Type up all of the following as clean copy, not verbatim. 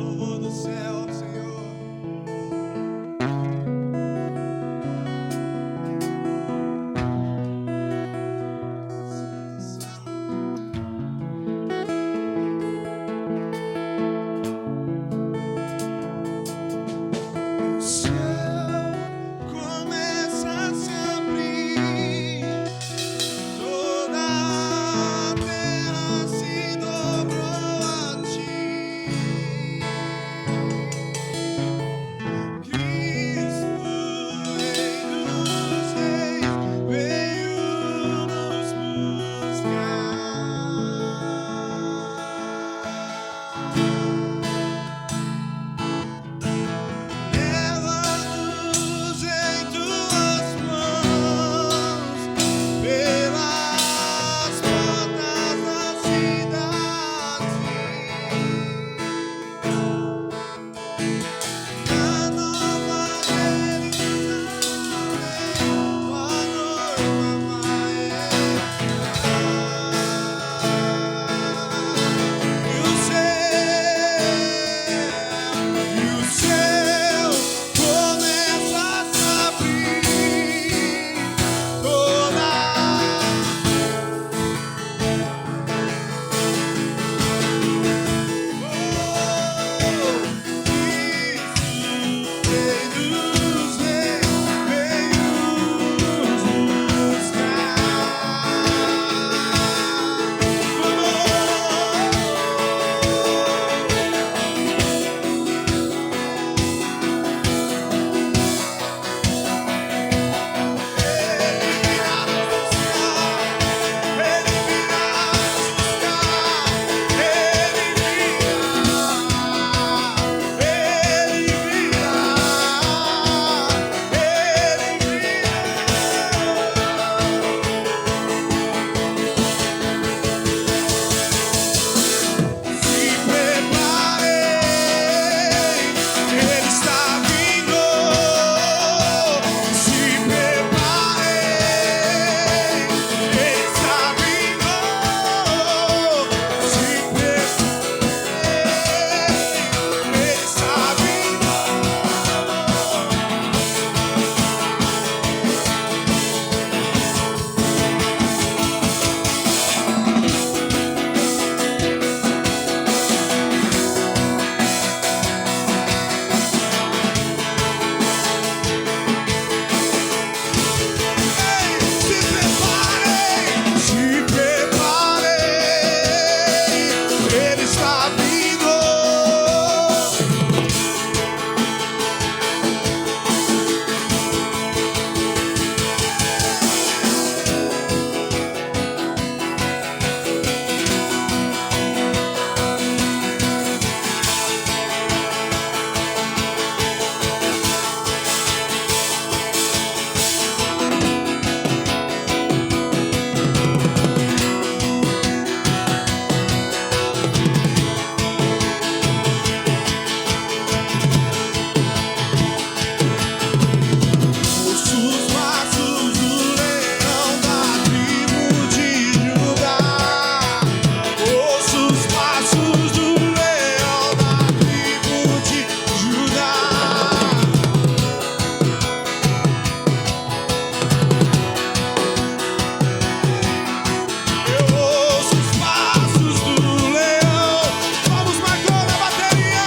louvor do céu, Senhor. O céu começa a se abrir, toda a terra se dobrou a ti. Cristo, Rei dos Reis, veio nos buscar. Leva-nos em tuas mãos, pelas portas da cidade. Na nova Jerusalém, tua noiva vai entrar. E o céu começa a se abrir, toda Rei dos Reis, veio nos buscar. Ele está vindo. Os passos do leão da tribo de Judá. Ouça os passos do leão da tribo de Judá. Eu ouço os passos do leão. Vamos marcando a bateria.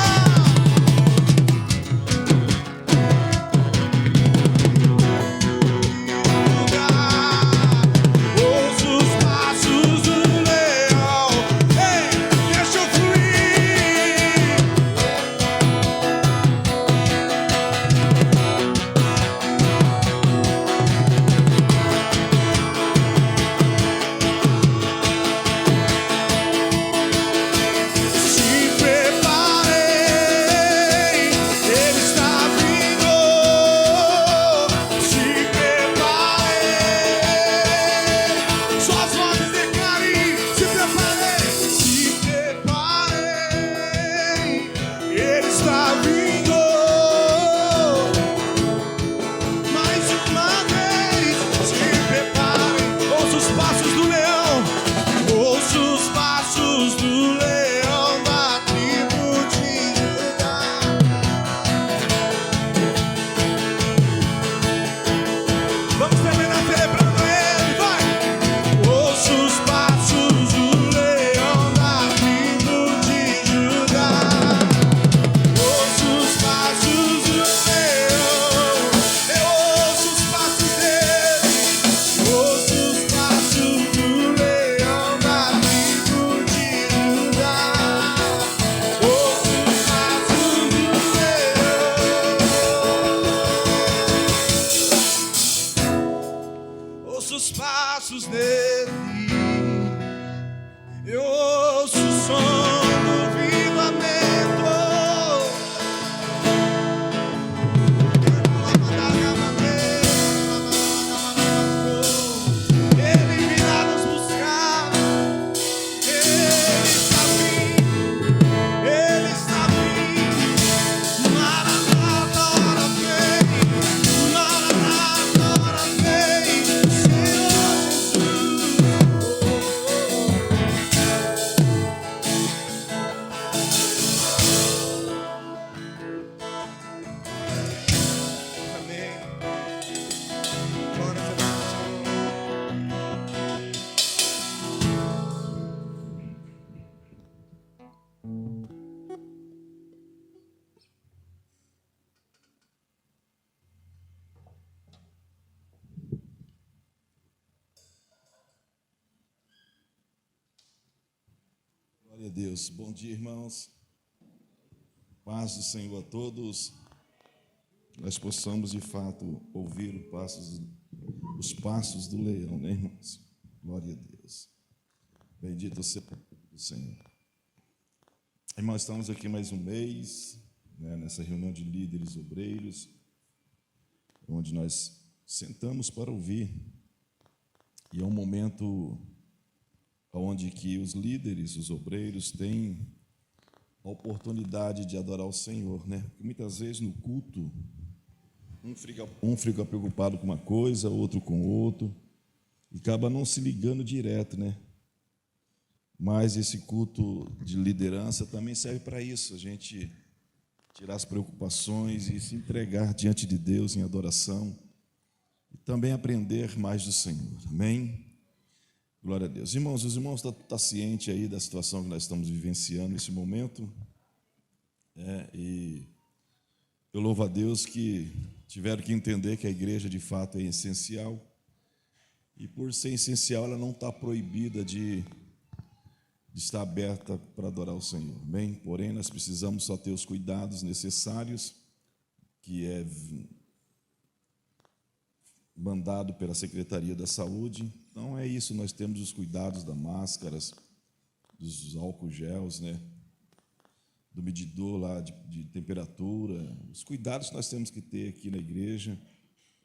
Ouço os passos do leão. Ei, deixa eu fluir. Se preparem, ele está vindo. Se preparem, suas vozes declarem. Se preparem, ele está vindo. Mais uma vez, se preparem. Ouça os passos do leão. Ouça os passos do leão da tribo de Judá. Glória a Deus. Bom dia, irmãos. Paz do Senhor a todos. Nós possamos, de fato, ouvir os passos do leão, né, irmãos? Glória a Deus. Bendito seja o Senhor. Irmãos, estamos aqui mais um mês, né, nessa reunião de líderes obreiros, onde nós sentamos para ouvir. E é um momento onde que os líderes, os obreiros, têm a oportunidade de adorar o Senhor, né? Porque muitas vezes no culto, um fica preocupado com uma coisa, outro com outro, e acaba não se ligando direto, né? Mas esse culto de liderança também serve para isso, a gente tirar as preocupações e se entregar diante de Deus em adoração, e também aprender mais do Senhor, amém? Glória a Deus. Irmãos, os irmãos estão cientes aí da situação que nós estamos vivenciando nesse momento, e eu louvo a Deus que tiveram que entender que a igreja de fato é essencial, e por ser essencial ela não está proibida de estar aberta para adorar o Senhor, amém? Porém, nós precisamos só ter os cuidados necessários, que é mandado pela Secretaria da Saúde. Então é isso, nós temos os cuidados das máscaras, dos álcool gels, né? Do medidor lá de temperatura, os cuidados que nós temos que ter aqui na igreja.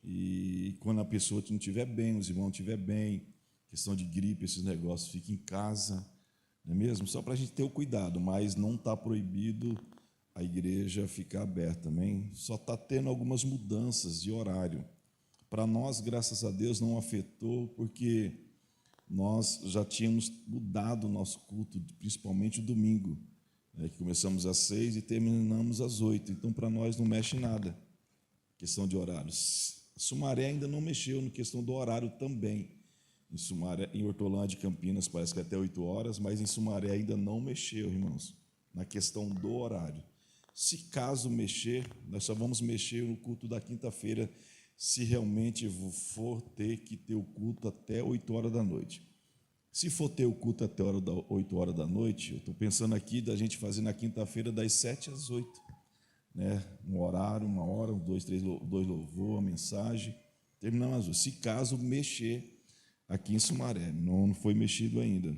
E quando a pessoa não estiver bem, os irmãos não estiver bem, questão de gripe, esses negócios, fica em casa, não é mesmo? Só para a gente ter o cuidado, mas não está proibido a igreja ficar aberta, amém? Só está tendo algumas mudanças de horário. Para nós, graças a Deus, não afetou, porque nós já tínhamos mudado o nosso culto, principalmente o domingo, né, que começamos às 6 e terminamos às 8. Então, para nós, não mexe nada, questão de horários. Sumaré ainda não mexeu na questão do horário também. Em Sumaré, em Hortolândia e Campinas, parece que até 8 horas, mas em Sumaré ainda não mexeu, irmãos, na questão do horário. Se caso mexer, nós só vamos mexer no culto da quinta-feira, se realmente for ter que ter o culto até 8 horas da noite. Se for ter o culto até 8 horas da noite, eu estou pensando aqui da gente fazer na quinta-feira das 7 às 8, né? Um horário, uma hora, dois louvor, uma mensagem, terminamos às 8. Se caso mexer aqui em Sumaré, não foi mexido ainda.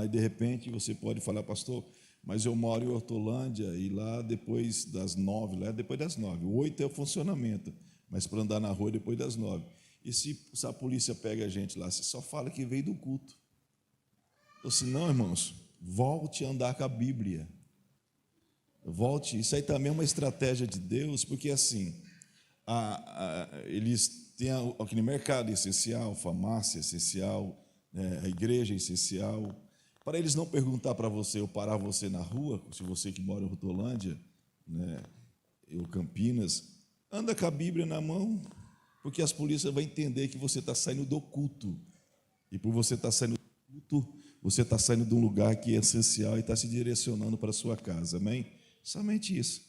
E de repente você pode falar, pastor, mas eu moro em Hortolândia e lá depois das 9, lá é depois das 9. O 8 é o funcionamento, mas para andar na rua é depois das 9. E se a polícia pega a gente lá, você só fala que veio do culto. Ou se não, irmãos, volte a andar com a Bíblia. Volte, isso aí também é uma estratégia de Deus, porque assim, eles têm aquele mercado essencial, farmácia essencial, a igreja essencial. Para eles não perguntar para você ou parar você na rua, se você que mora em Hortolândia, né, ou Campinas, anda com a Bíblia na mão, porque as polícias vão entender que você está saindo do culto. E por você estar saindo do culto, você está saindo de um lugar que é essencial e está se direcionando para a sua casa, amém? Somente isso.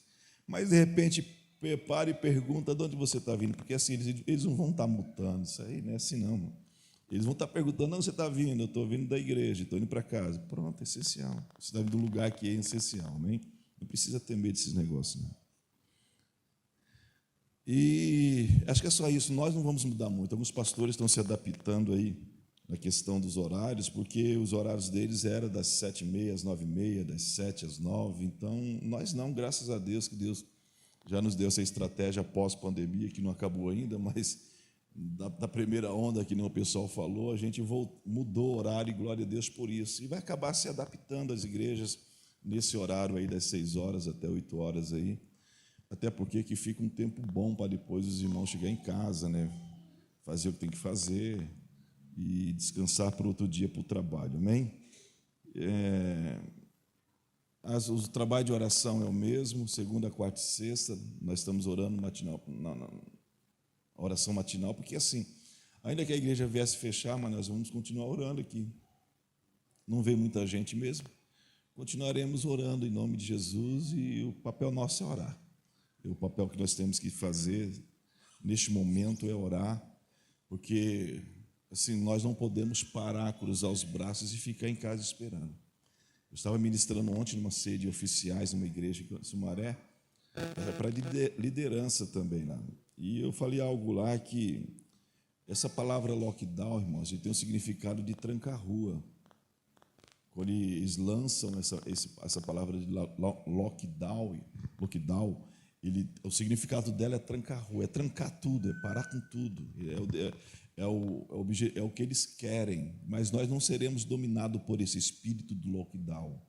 Mas, de repente, prepare e pergunta de onde você está vindo, porque assim, eles não vão estar multando, isso aí não é assim não, mano. Eles vão estar perguntando, onde você está vindo? Eu estou vindo da igreja, estou indo para casa. Pronto, é essencial. Você está vindo do lugar que é essencial, amém? Não precisa ter medo desses negócios, não. E acho que é só isso, nós não vamos mudar muito. Alguns pastores estão se adaptando aí na questão dos horários, porque os horários deles eram das 7h30 às 9h30, das 7 às 9. Então, nós não, graças a Deus, que Deus já nos deu essa estratégia pós-pandemia, que não acabou ainda, mas da primeira onda, que nem o pessoal falou, a gente mudou o horário, e glória a Deus por isso. E vai acabar se adaptando às igrejas nesse horário aí das 6 horas até 8 horas aí. Até porque que fica um tempo bom para depois os irmãos chegarem em casa, né? Fazer o que tem que fazer e descansar para outro dia para o trabalho, amém? O trabalho de oração é o mesmo, segunda, quarta e sexta, nós estamos orando matinal, na oração matinal, porque assim, ainda que a igreja viesse fechar, mas nós vamos continuar orando aqui. Não vem muita gente mesmo, continuaremos orando em nome de Jesus, e o papel nosso é orar. E o papel que nós temos que fazer neste momento é orar, porque assim, nós não podemos parar, cruzar os braços e ficar em casa esperando. Eu estava ministrando ontem numa sede de oficiais, numa igreja em Sumaré, para liderança também lá. E eu falei algo lá que essa palavra lockdown, irmãos, tem um significado de tranca-rua. Quando eles lançam essa palavra de lockdown, o significado dela é trancar-rua, é trancar tudo, é parar com tudo. É o que eles querem, mas nós não seremos dominados por esse espírito do lockdown.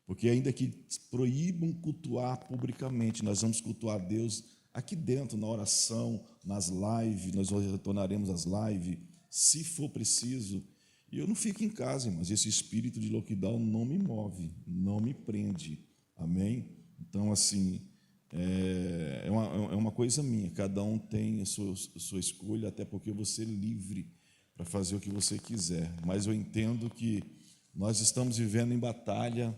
Porque ainda que proíbam cultuar publicamente, nós vamos cultuar Deus aqui dentro, na oração, nas lives, nós retornaremos às lives, se for preciso. E eu não fico em casa, irmãos, esse espírito de lockdown não me move, não me prende, amém? Então, assim, é uma coisa minha, cada um tem a sua escolha, até porque você é livre para fazer o que você quiser, mas eu entendo que nós estamos vivendo em batalha,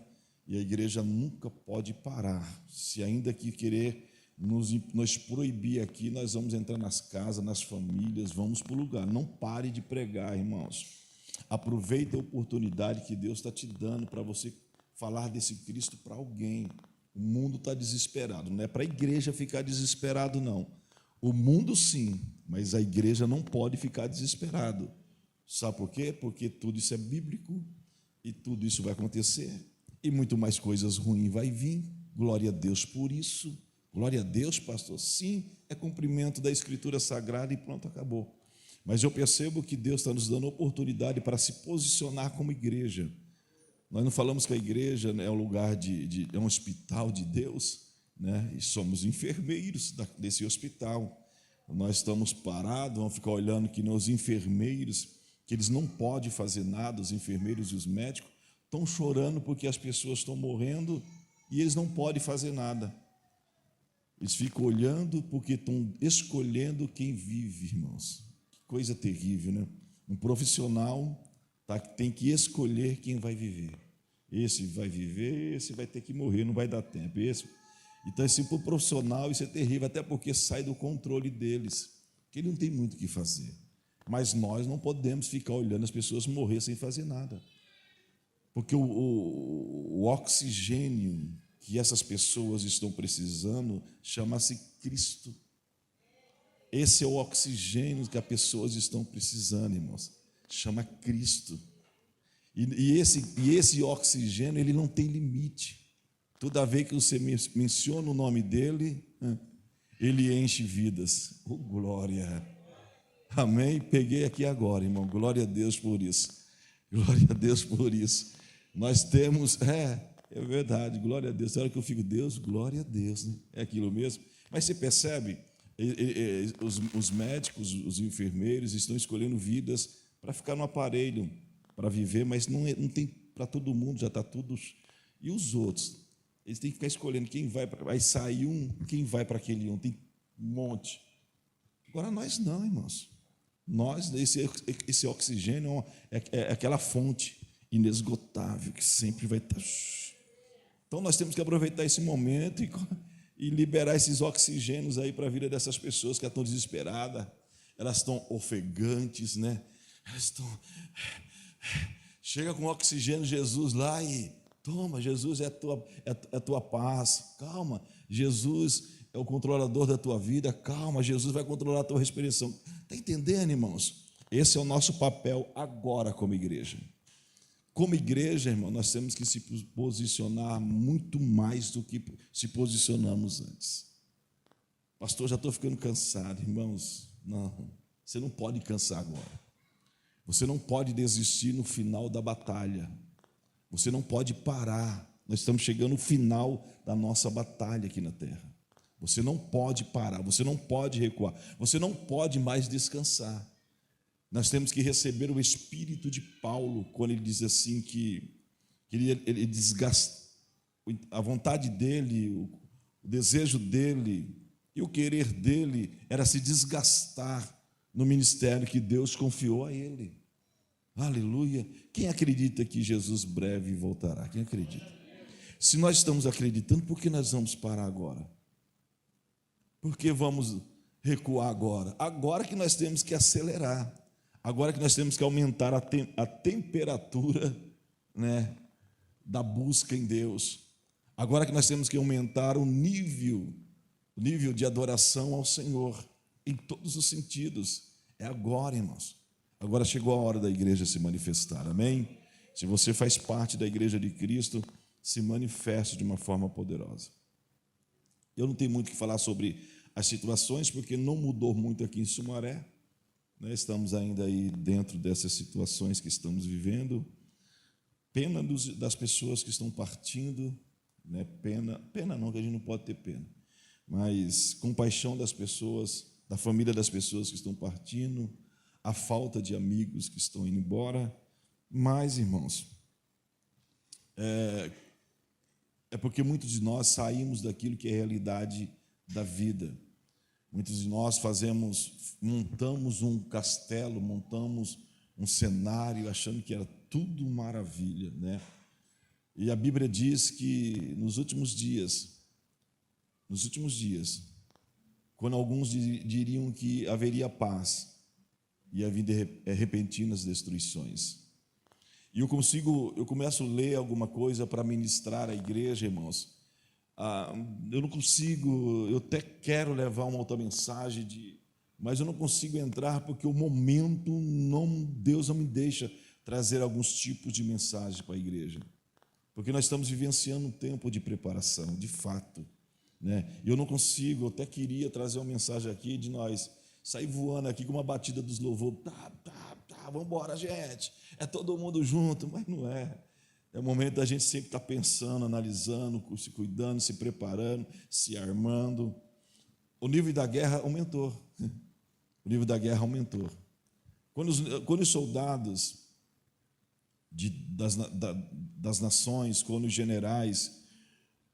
e a igreja nunca pode parar. Se ainda que querer nos proibir aqui, nós vamos entrar nas casas, nas famílias, vamos para o lugar. Não pare de pregar, irmãos. Aproveite a oportunidade que Deus está te dando para você falar desse Cristo para alguém. O mundo está desesperado. Não é para a igreja ficar desesperado, não. O mundo sim, mas a igreja não pode ficar desesperado. Sabe por quê? Porque tudo isso é bíblico e tudo isso vai acontecer. E muito mais coisas ruins vai vir. Glória a Deus por isso. Glória a Deus, pastor. Sim, é cumprimento da Escritura Sagrada e pronto, acabou. Mas eu percebo que Deus está nos dando oportunidade para se posicionar como igreja. Nós não falamos que a igreja é um lugar é um hospital de Deus, né? E somos enfermeiros desse hospital. Nós estamos parados, vamos ficar olhando que os enfermeiros, que eles não podem fazer nada, os enfermeiros e os médicos, estão chorando porque as pessoas estão morrendo e eles não podem fazer nada. Eles ficam olhando porque estão escolhendo quem vive, irmãos. Que coisa terrível, né? Um profissional tem que escolher quem vai viver. Esse vai viver, esse vai ter que morrer, não vai dar tempo. Então, assim, para o profissional, isso é terrível, até porque sai do controle deles, que ele não tem muito o que fazer. Mas nós não podemos ficar olhando as pessoas morrer sem fazer nada. Porque o oxigênio que essas pessoas estão precisando chama-se Cristo. Esse é o oxigênio que as pessoas estão precisando, irmãos. Chama Cristo. E esse oxigênio, ele não tem limite. Toda vez que você menciona o nome dele, ele enche vidas. Oh, glória! Amém? Peguei aqui agora, irmão. Glória a Deus por isso. Glória a Deus por isso. Nós temos, é verdade, glória a Deus. Na hora que eu fico, Deus, glória a Deus, né? É aquilo mesmo. Mas você percebe, os médicos, os enfermeiros estão escolhendo vidas para ficar no aparelho, para viver, mas não tem para todo mundo, já está tudo. E os outros? Eles têm que ficar escolhendo quem vai sair quem vai para aquele tem um monte. Agora nós não, irmãos. Nós, esse oxigênio é aquela fonte inesgotável que sempre vai estar. Então nós temos que aproveitar esse momento e liberar esses oxigênios aí para a vida dessas pessoas que estão desesperadas, elas estão ofegantes, né? Elas estão. Chega com oxigênio, Jesus lá e toma, Jesus é a tua paz, calma, Jesus é o controlador da tua vida, calma, Jesus vai controlar a tua respiração. Está entendendo, irmãos? Esse é o nosso papel agora como igreja. Como igreja, irmão, nós temos que se posicionar muito mais do que se posicionamos antes. Pastor, já estou ficando cansado, irmãos. Não, você não pode cansar agora. Você não pode desistir no final da batalha. Você não pode parar. Nós estamos chegando no final da nossa batalha aqui na terra. Você não pode parar, você não pode recuar, você não pode mais descansar. Nós temos que receber o espírito de Paulo, quando ele diz assim que ele desgasta a vontade dele, o desejo dele e o querer dele era se desgastar no ministério que Deus confiou a ele. Aleluia! Quem acredita que Jesus breve voltará? Quem acredita? Se nós estamos acreditando, por que nós vamos parar agora? Por que vamos recuar agora? Agora que nós temos que acelerar. Agora que nós temos que aumentar a temperatura, né, da busca em Deus. Agora que nós temos que aumentar o nível de adoração ao Senhor, em todos os sentidos. É agora, irmãos. Agora chegou a hora da igreja se manifestar, amém? Se você faz parte da igreja de Cristo, se manifeste de uma forma poderosa. Eu não tenho muito o que falar sobre as situações, porque não mudou muito aqui em Sumaré, né? Estamos ainda aí dentro dessas situações que estamos vivendo. Pena das pessoas que estão partindo, né? Pena não, que a gente não pode ter pena, mas compaixão das pessoas, da família das pessoas que estão partindo, a falta de amigos que estão indo embora. Mas, irmãos, é porque muitos de nós saímos daquilo que é a realidade da vida. Muitos de nós montamos um castelo, montamos um cenário, achando que era tudo maravilha, né? E a Bíblia diz que nos últimos dias, quando alguns diriam que haveria paz, ia vir repentinas destruições. E eu começo a ler alguma coisa para ministrar à igreja, irmãos. Eu não consigo, eu até quero levar uma outra mensagem, mas eu não consigo entrar porque o momento, Deus não me deixa trazer alguns tipos de mensagem para a igreja. Porque nós estamos vivenciando um tempo de preparação, de fato, né? E eu não consigo, eu até queria trazer uma mensagem aqui de nós sair voando aqui com uma batida dos louvores, vamos embora, gente, é todo mundo junto, mas não é. É o momento da gente sempre estar pensando, analisando, se cuidando, se preparando, se armando. O nível da guerra aumentou. O nível da guerra aumentou. Quando os soldados das nações, quando os generais,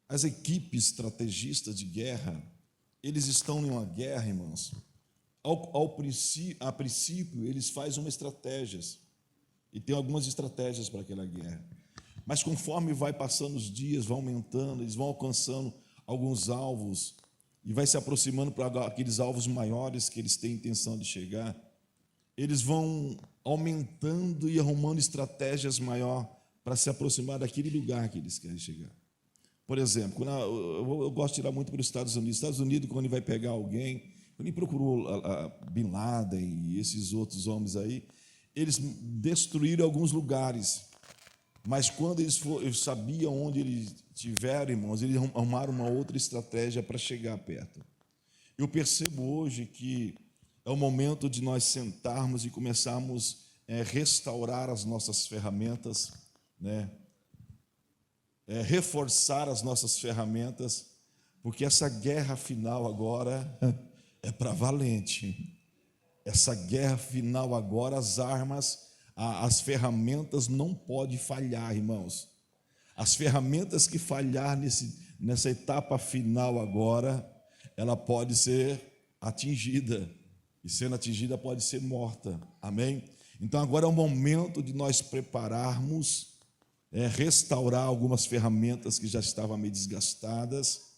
as equipes estrategistas de guerra, eles estão em uma guerra, irmãos. A princípio, eles fazem uma estratégia, e tem algumas estratégias para aquela guerra. Mas conforme vai passando os dias, vai aumentando, eles vão alcançando alguns alvos, e vai se aproximando para aqueles alvos maiores que eles têm intenção de chegar. Eles vão aumentando e arrumando estratégias maiores para se aproximar daquele lugar que eles querem chegar. Por exemplo, eu gosto de tirar muito para os Estados Unidos. Estados Unidos, quando ele vai pegar alguém, quando ele procurou a Bin Laden e esses outros homens aí, eles destruíram alguns lugares, mas quando eles sabiam onde eles estiveram, irmãos, eles arrumaram uma outra estratégia para chegar perto. Eu percebo hoje que é o momento de nós sentarmos e começarmos a restaurar as nossas ferramentas, né? Reforçar as nossas ferramentas, porque essa guerra final agora é para valente. Essa guerra final agora, as armas, as ferramentas não podem falhar, irmãos. As ferramentas que falhar nessa etapa final agora, ela pode ser atingida, e sendo atingida pode ser morta, amém? Então agora é o momento de nós prepararmos, restaurar algumas ferramentas que já estavam meio desgastadas,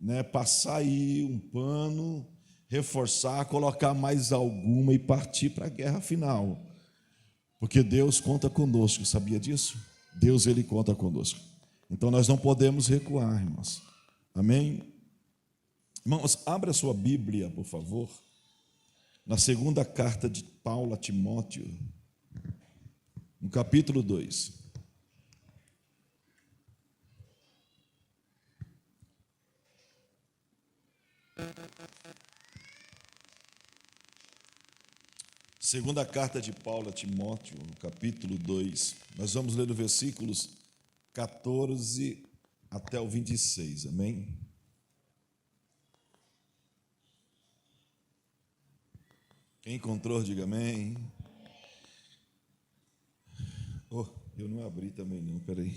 né? Passar aí um pano, reforçar, colocar mais alguma e partir para a guerra final, porque Deus conta conosco, sabia disso? Deus, Ele conta conosco, então nós não podemos recuar, irmãos, amém? Irmãos, abra a sua Bíblia, por favor, na segunda carta de Paulo a Timóteo, no capítulo 2. Segunda carta de Paulo a Timóteo, no capítulo 2, nós vamos ler do versículos 14 até o 26, amém? Quem encontrou, diga amém. Oh, eu não abri também não, peraí.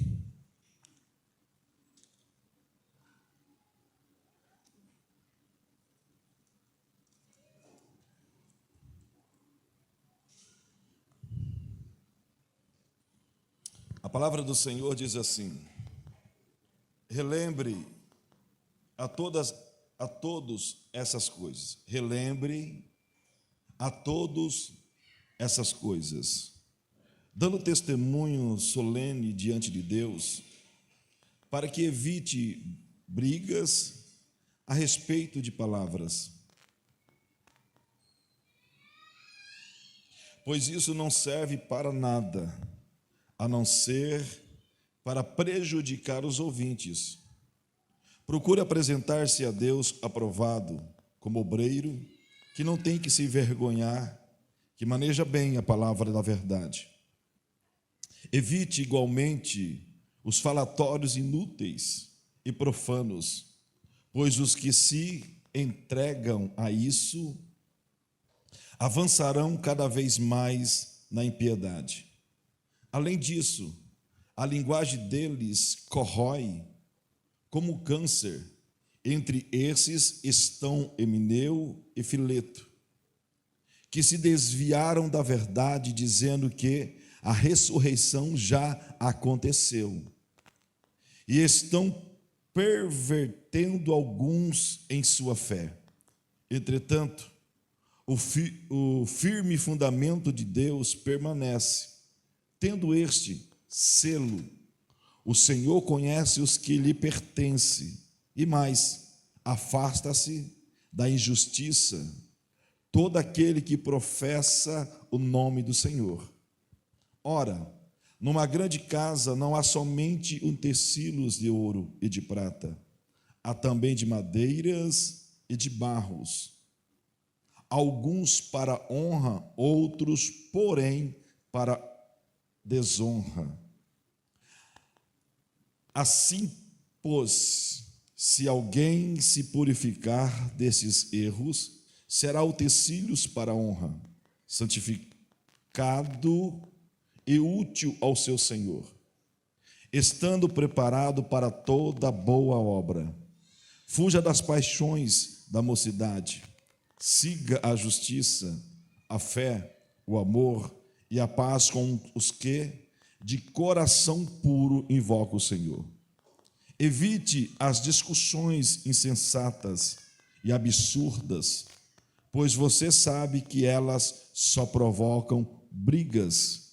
A palavra do Senhor diz assim: relembre a todos essas coisas. Relembre a todos essas coisas, dando testemunho solene diante de Deus, para que evite brigas a respeito de palavras, pois isso não serve para nada, a não ser para prejudicar os ouvintes. Procure apresentar-se a Deus aprovado, como obreiro, que não tem que se envergonhar, que maneja bem a palavra da verdade. Evite igualmente os falatórios inúteis e profanos, pois os que se entregam a isso avançarão cada vez mais na impiedade. Além disso, a linguagem deles corrói como câncer. Entre esses estão Emineu e Fileto, que se desviaram da verdade, dizendo que a ressurreição já aconteceu, e estão pervertendo alguns em sua fé. Entretanto, o firme fundamento de Deus permanece, tendo este selo: o Senhor conhece os que lhe pertencem, e mais, afasta-se da injustiça todo aquele que professa o nome do Senhor. Ora, numa grande casa não há somente utensílios de ouro e de prata, há também de madeiras e de barros, alguns para honra, outros, porém, para desonra. Assim, pois, se alguém se purificar desses erros, será utensílios para honra, santificado e útil ao seu Senhor, estando preparado para toda boa obra. Fuja das paixões da mocidade, siga a justiça, a fé, o amor e a paz com os que, de coração puro, invocam o Senhor. Evite as discussões insensatas e absurdas, pois você sabe que elas só provocam brigas.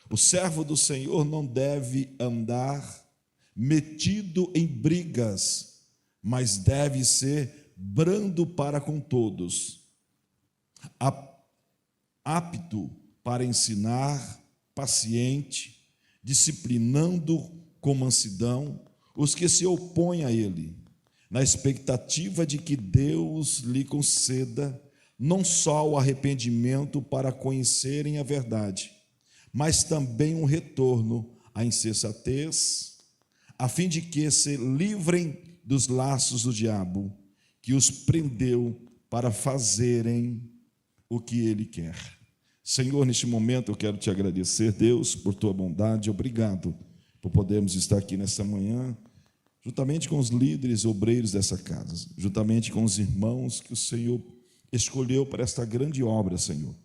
O servo do Senhor não deve andar metido em brigas, mas deve ser brando para com todos, apto para ensinar, paciente, disciplinando com mansidão os que se opõem a ele, na expectativa de que Deus lhe conceda não só o arrependimento para conhecerem a verdade, mas também um retorno à insensatez, a fim de que se livrem dos laços do diabo, que os prendeu para fazerem o que ele quer. Senhor, neste momento eu quero te agradecer, Deus, por tua bondade. Obrigado por podermos estar aqui nessa manhã, juntamente com os líderes obreiros dessa casa, juntamente com os irmãos que o Senhor escolheu para esta grande obra, Senhor.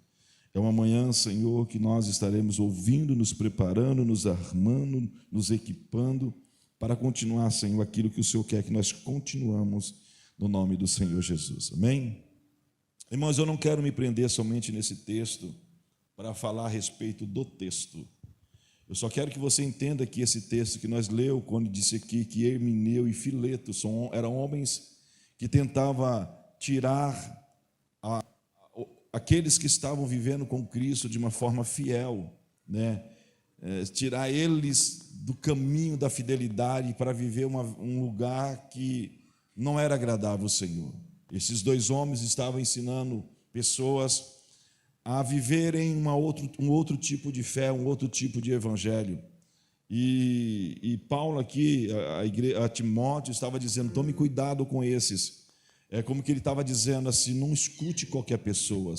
É uma manhã, Senhor, que nós estaremos ouvindo, nos preparando, nos armando, nos equipando para continuar, Senhor, aquilo que o Senhor quer que nós continuamos no nome do Senhor Jesus. Amém? Irmãos, eu não quero me prender somente nesse texto para falar a respeito do texto. Eu só quero que você entenda que esse texto que nós leu, quando disse aqui que Emineu e Fileto eram homens que tentavam tirar aqueles que estavam vivendo com Cristo de uma forma fiel, né? Tirar eles do caminho da fidelidade para viver um lugar que não era agradável ao Senhor. Esses dois homens estavam ensinando pessoas a viverem um outro tipo de fé, um outro tipo de evangelho. E Paulo aqui, a Timóteo, estava dizendo: tome cuidado com esses. É como que ele estava dizendo assim: não escute qualquer pessoa.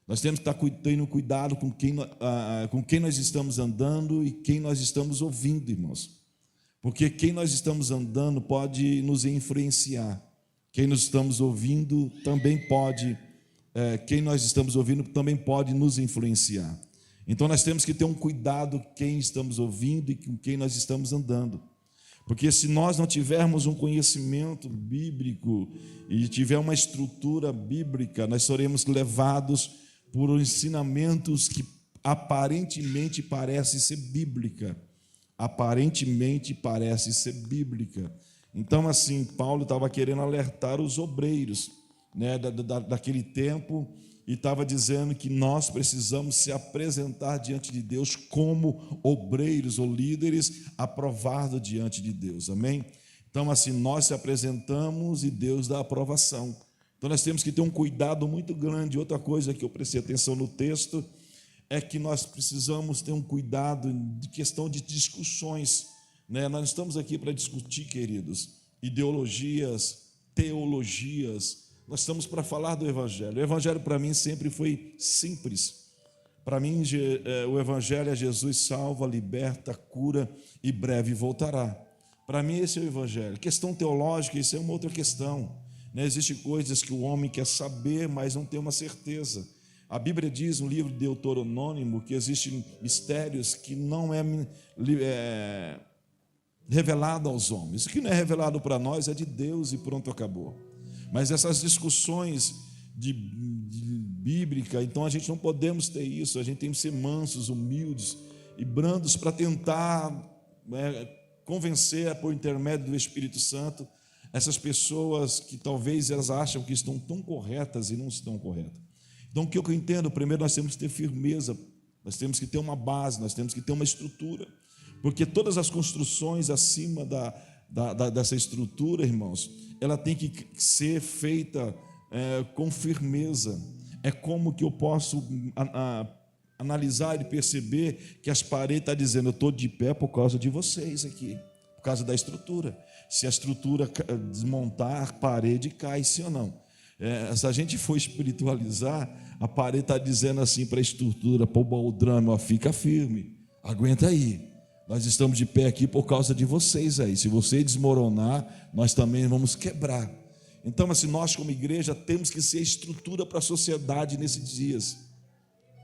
Nós temos que estar tendo cuidado com quem nós estamos andando e quem nós estamos ouvindo, irmãos. Porque quem nós estamos andando pode nos influenciar. Quem nós estamos ouvindo também pode, quem nós estamos ouvindo também pode nos influenciar. Então nós temos que ter um cuidado com quem estamos ouvindo e com quem nós estamos andando. Porque se nós não tivermos um conhecimento bíblico e tiver uma estrutura bíblica, nós seremos levados por ensinamentos que aparentemente parecem ser bíblica, aparentemente parece ser bíblica. Então, assim, Paulo estava querendo alertar os obreiros, né, daquele tempo, e estava dizendo que nós precisamos se apresentar diante de Deus como obreiros ou líderes aprovados diante de Deus, amém? Então, assim, nós se apresentamos e Deus dá aprovação. Então, nós temos que ter um cuidado muito grande. Outra coisa que eu prestei atenção no texto é que nós precisamos ter um cuidado de questão de discussões, né? Nós estamos aqui para discutir, queridos, ideologias, teologias. Nós estamos para falar do Evangelho. O Evangelho para mim sempre foi simples. Para mim, o Evangelho é Jesus salva, liberta, cura e breve voltará. Para mim esse é o Evangelho. Questão teológica, isso é uma outra questão, né? Existem coisas que o homem quer saber, mas não tem uma certeza. A Bíblia diz no livro de Deuteronômio que existem mistérios que não é revelado aos homens. O que não é revelado para nós é de Deus e pronto, acabou. Mas essas discussões bíblica, então a gente não podemos ter isso. A gente tem que ser mansos, humildes e brandos para tentar convencer por intermédio do Espírito Santo essas pessoas que talvez elas acham que estão tão corretas e não estão corretas. Então, o que eu entendo? Primeiro, nós temos que ter firmeza, nós temos que ter uma base, nós temos que ter uma estrutura, porque todas as construções acima dessa estrutura, irmãos, ela tem que ser feita com firmeza. É como que eu posso analisar e perceber que as paredes estão dizendo: eu estou de pé por causa de vocês aqui, por causa da estrutura. Se a estrutura desmontar, a parede cai, sim ou não? Se a gente for espiritualizar, a parede está dizendo assim para a estrutura, para o baldrame: fica firme, aguenta aí, nós estamos de pé aqui por causa de vocês aí. Se você desmoronar, nós também vamos quebrar. Então, assim, nós como igreja temos que ser estrutura para a sociedade nesses dias.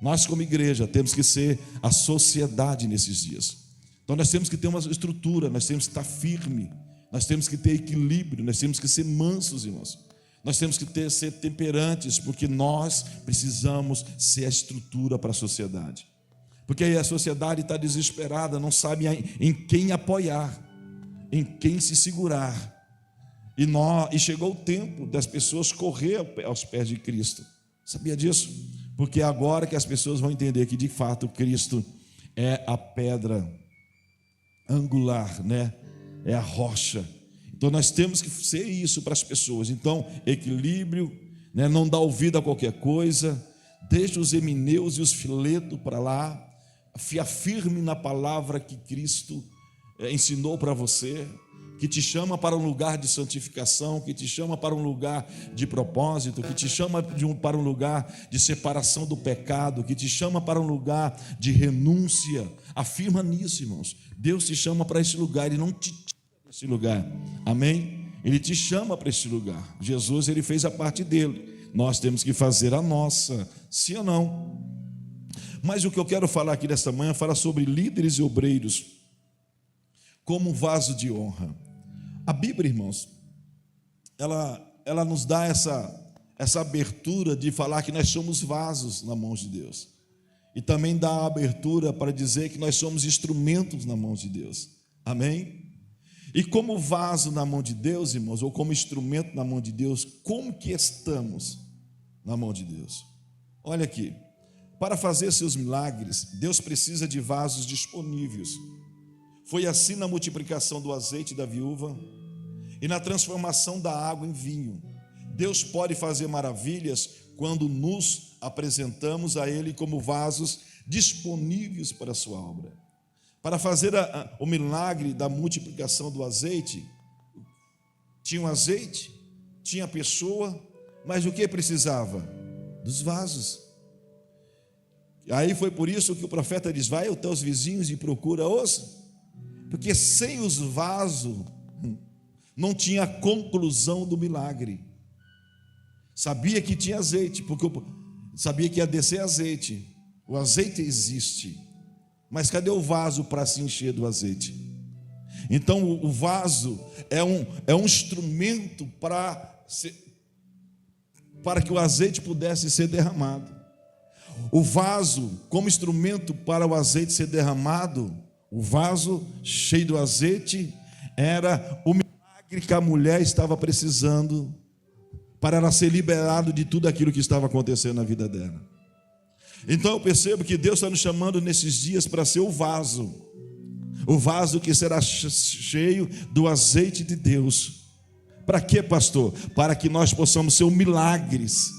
Nós como igreja temos que ser a sociedade nesses dias. Então nós temos que ter uma estrutura, nós temos que estar firme, nós temos que ter equilíbrio, nós temos que ser mansos, irmãos. Nós temos que ser temperantes, porque nós precisamos ser a estrutura para a sociedade. Porque aí a sociedade está desesperada, não sabe em quem apoiar, em quem se segurar. E chegou o tempo das pessoas correr aos pés de Cristo. Sabia disso? Porque é agora que as pessoas vão entender que de fato Cristo é a pedra angular, né? É a rocha. Então nós temos que ser isso para as pessoas. Então, equilíbrio, né? Não dá ouvido a qualquer coisa, deixa os Emeneus e os Filetos para lá, fia firme na palavra que Cristo ensinou para você, que te chama para um lugar de santificação, que te chama para um lugar de propósito, que te chama para um lugar de separação do pecado, que te chama para um lugar de renúncia. Afirma nisso, irmãos. Deus te chama para esse lugar, Ele não te tira desse lugar, amém? Ele te chama para esse lugar. Jesus, Ele fez a parte dele, nós temos que fazer a nossa, sim ou não? Mas o que eu quero falar aqui nesta manhã, fala sobre líderes e obreiros como vaso de honra. A Bíblia, irmãos, ela nos dá essa abertura de falar que nós somos vasos na mão de Deus, e também dá a abertura para dizer que nós somos instrumentos na mão de Deus, amém? E como vaso na mão de Deus, irmãos, ou como instrumento na mão de Deus, como que estamos na mão de Deus? Olha aqui, para fazer seus milagres, Deus precisa de vasos disponíveis. Foi assim na multiplicação do azeite da viúva e na transformação da água em vinho. Deus pode fazer maravilhas quando nos apresentamos a Ele como vasos disponíveis para a sua obra. Para fazer o milagre da multiplicação do azeite, tinha um azeite, tinha a pessoa, mas o que precisava? Dos vasos. Aí foi por isso que o profeta diz: vai aos teus vizinhos e procura-os, porque sem os vasos não tinha a conclusão do milagre. Sabia que tinha azeite, porque sabia que ia descer azeite. O azeite existe, mas cadê o vaso para se encher do azeite? Então o vaso é um instrumento para que o azeite pudesse ser derramado. O vaso, como instrumento para o azeite ser derramado, O vaso cheio do azeite era o milagre que a mulher estava precisando para ela ser liberada de tudo aquilo que estava acontecendo na vida dela. Então eu percebo que Deus está nos chamando nesses dias para ser o vaso que será cheio do azeite de Deus. Para quê, pastor? Para que nós possamos ser milagres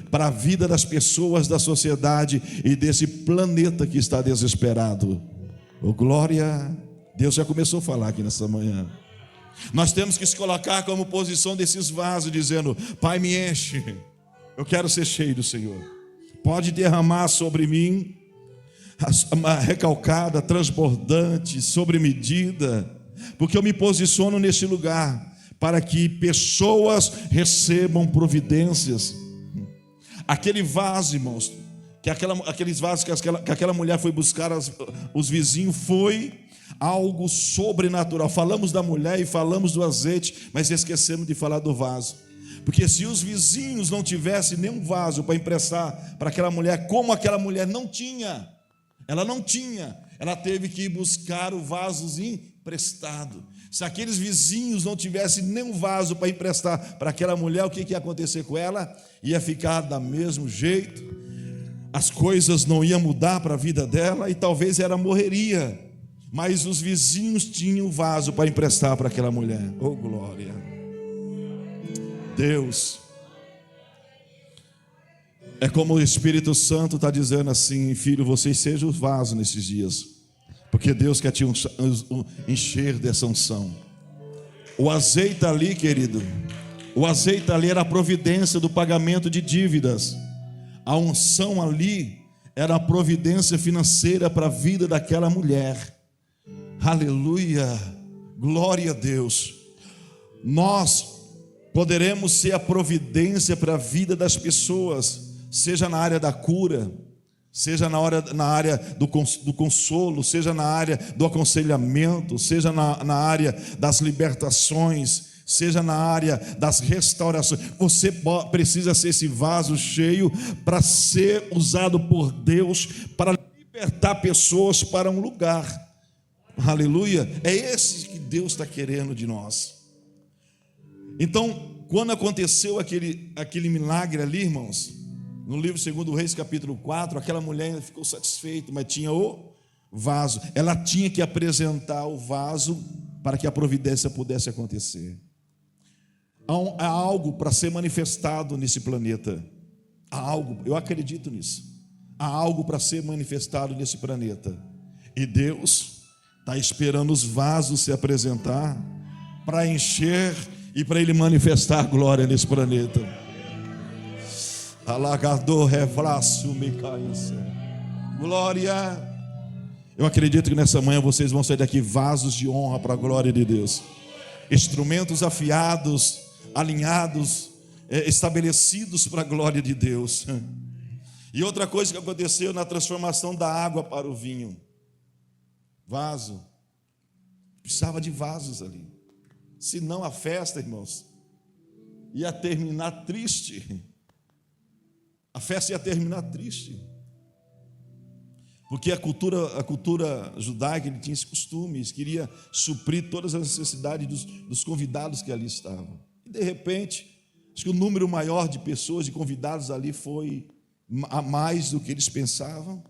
para a vida das pessoas, da sociedade e desse planeta que está desesperado. Oh, glória! Deus já começou a falar aqui nessa manhã. Nós temos que se colocar como posição desses vasos, dizendo: Pai, me enche, eu quero ser cheio do Senhor. Pode derramar sobre mim, recalcada, transbordante, sobre medida, porque eu me posiciono nesse lugar para que pessoas recebam providências. Aquele vaso, irmãos, aqueles vasos que aquela mulher foi buscar os vizinhos, foi algo sobrenatural. Falamos da mulher e falamos do azeite, mas esquecemos de falar do vaso. Porque se os vizinhos não tivessem nenhum vaso para emprestar para aquela mulher, como aquela mulher não tinha, ela teve que ir buscar o vasozinho emprestado. Se aqueles vizinhos não tivessem nenhum vaso para emprestar para aquela mulher, o que ia acontecer com ela? Ia ficar do mesmo jeito, as coisas não iam mudar para a vida dela e talvez ela morreria. Mas os vizinhos tinham vaso para emprestar para aquela mulher. Oh, glória! Deus, é como o Espírito Santo está dizendo assim: filho, vocês sejam os vasos nesses dias, porque Deus quer te encher dessa unção. O azeite ali, querido, o azeite ali era a providência do pagamento de dívidas. A unção ali era a providência financeira para a vida daquela mulher. Aleluia, glória a Deus. Nós poderemos ser a providência para a vida das pessoas, seja na área da cura, seja na área do consolo, seja na área do aconselhamento, seja na área das libertações, seja na área das restaurações. Você precisa ser esse vaso cheio para ser usado por Deus para libertar pessoas para um lugar. Aleluia, é esse que Deus está querendo de nós. Então, quando aconteceu aquele milagre ali, irmãos, no livro 2 Reis, capítulo 4, aquela mulher ficou satisfeita, mas tinha o vaso. Ela tinha que apresentar o vaso para que a providência pudesse acontecer. Há algo para ser manifestado nesse planeta. Há algo, eu acredito nisso. Há algo para ser manifestado nesse planeta. E Deus está esperando os vasos se apresentar para encher e para Ele manifestar a glória nesse planeta. Alagador revlaço me caísse. Glória. Eu acredito que nessa manhã vocês vão sair daqui vasos de honra para a glória de Deus. Instrumentos afiados, alinhados, estabelecidos para a glória de Deus. E outra coisa que aconteceu na transformação da água para o vinho. Vaso. Precisava de vasos ali. Senão a festa, irmãos, ia terminar triste. A festa ia terminar triste. Porque a cultura judaica, ele tinha esse costume, queria suprir todas as necessidades dos convidados que ali estavam. E de repente, acho que o número maior de pessoas, de convidados ali foi a mais do que eles pensavam.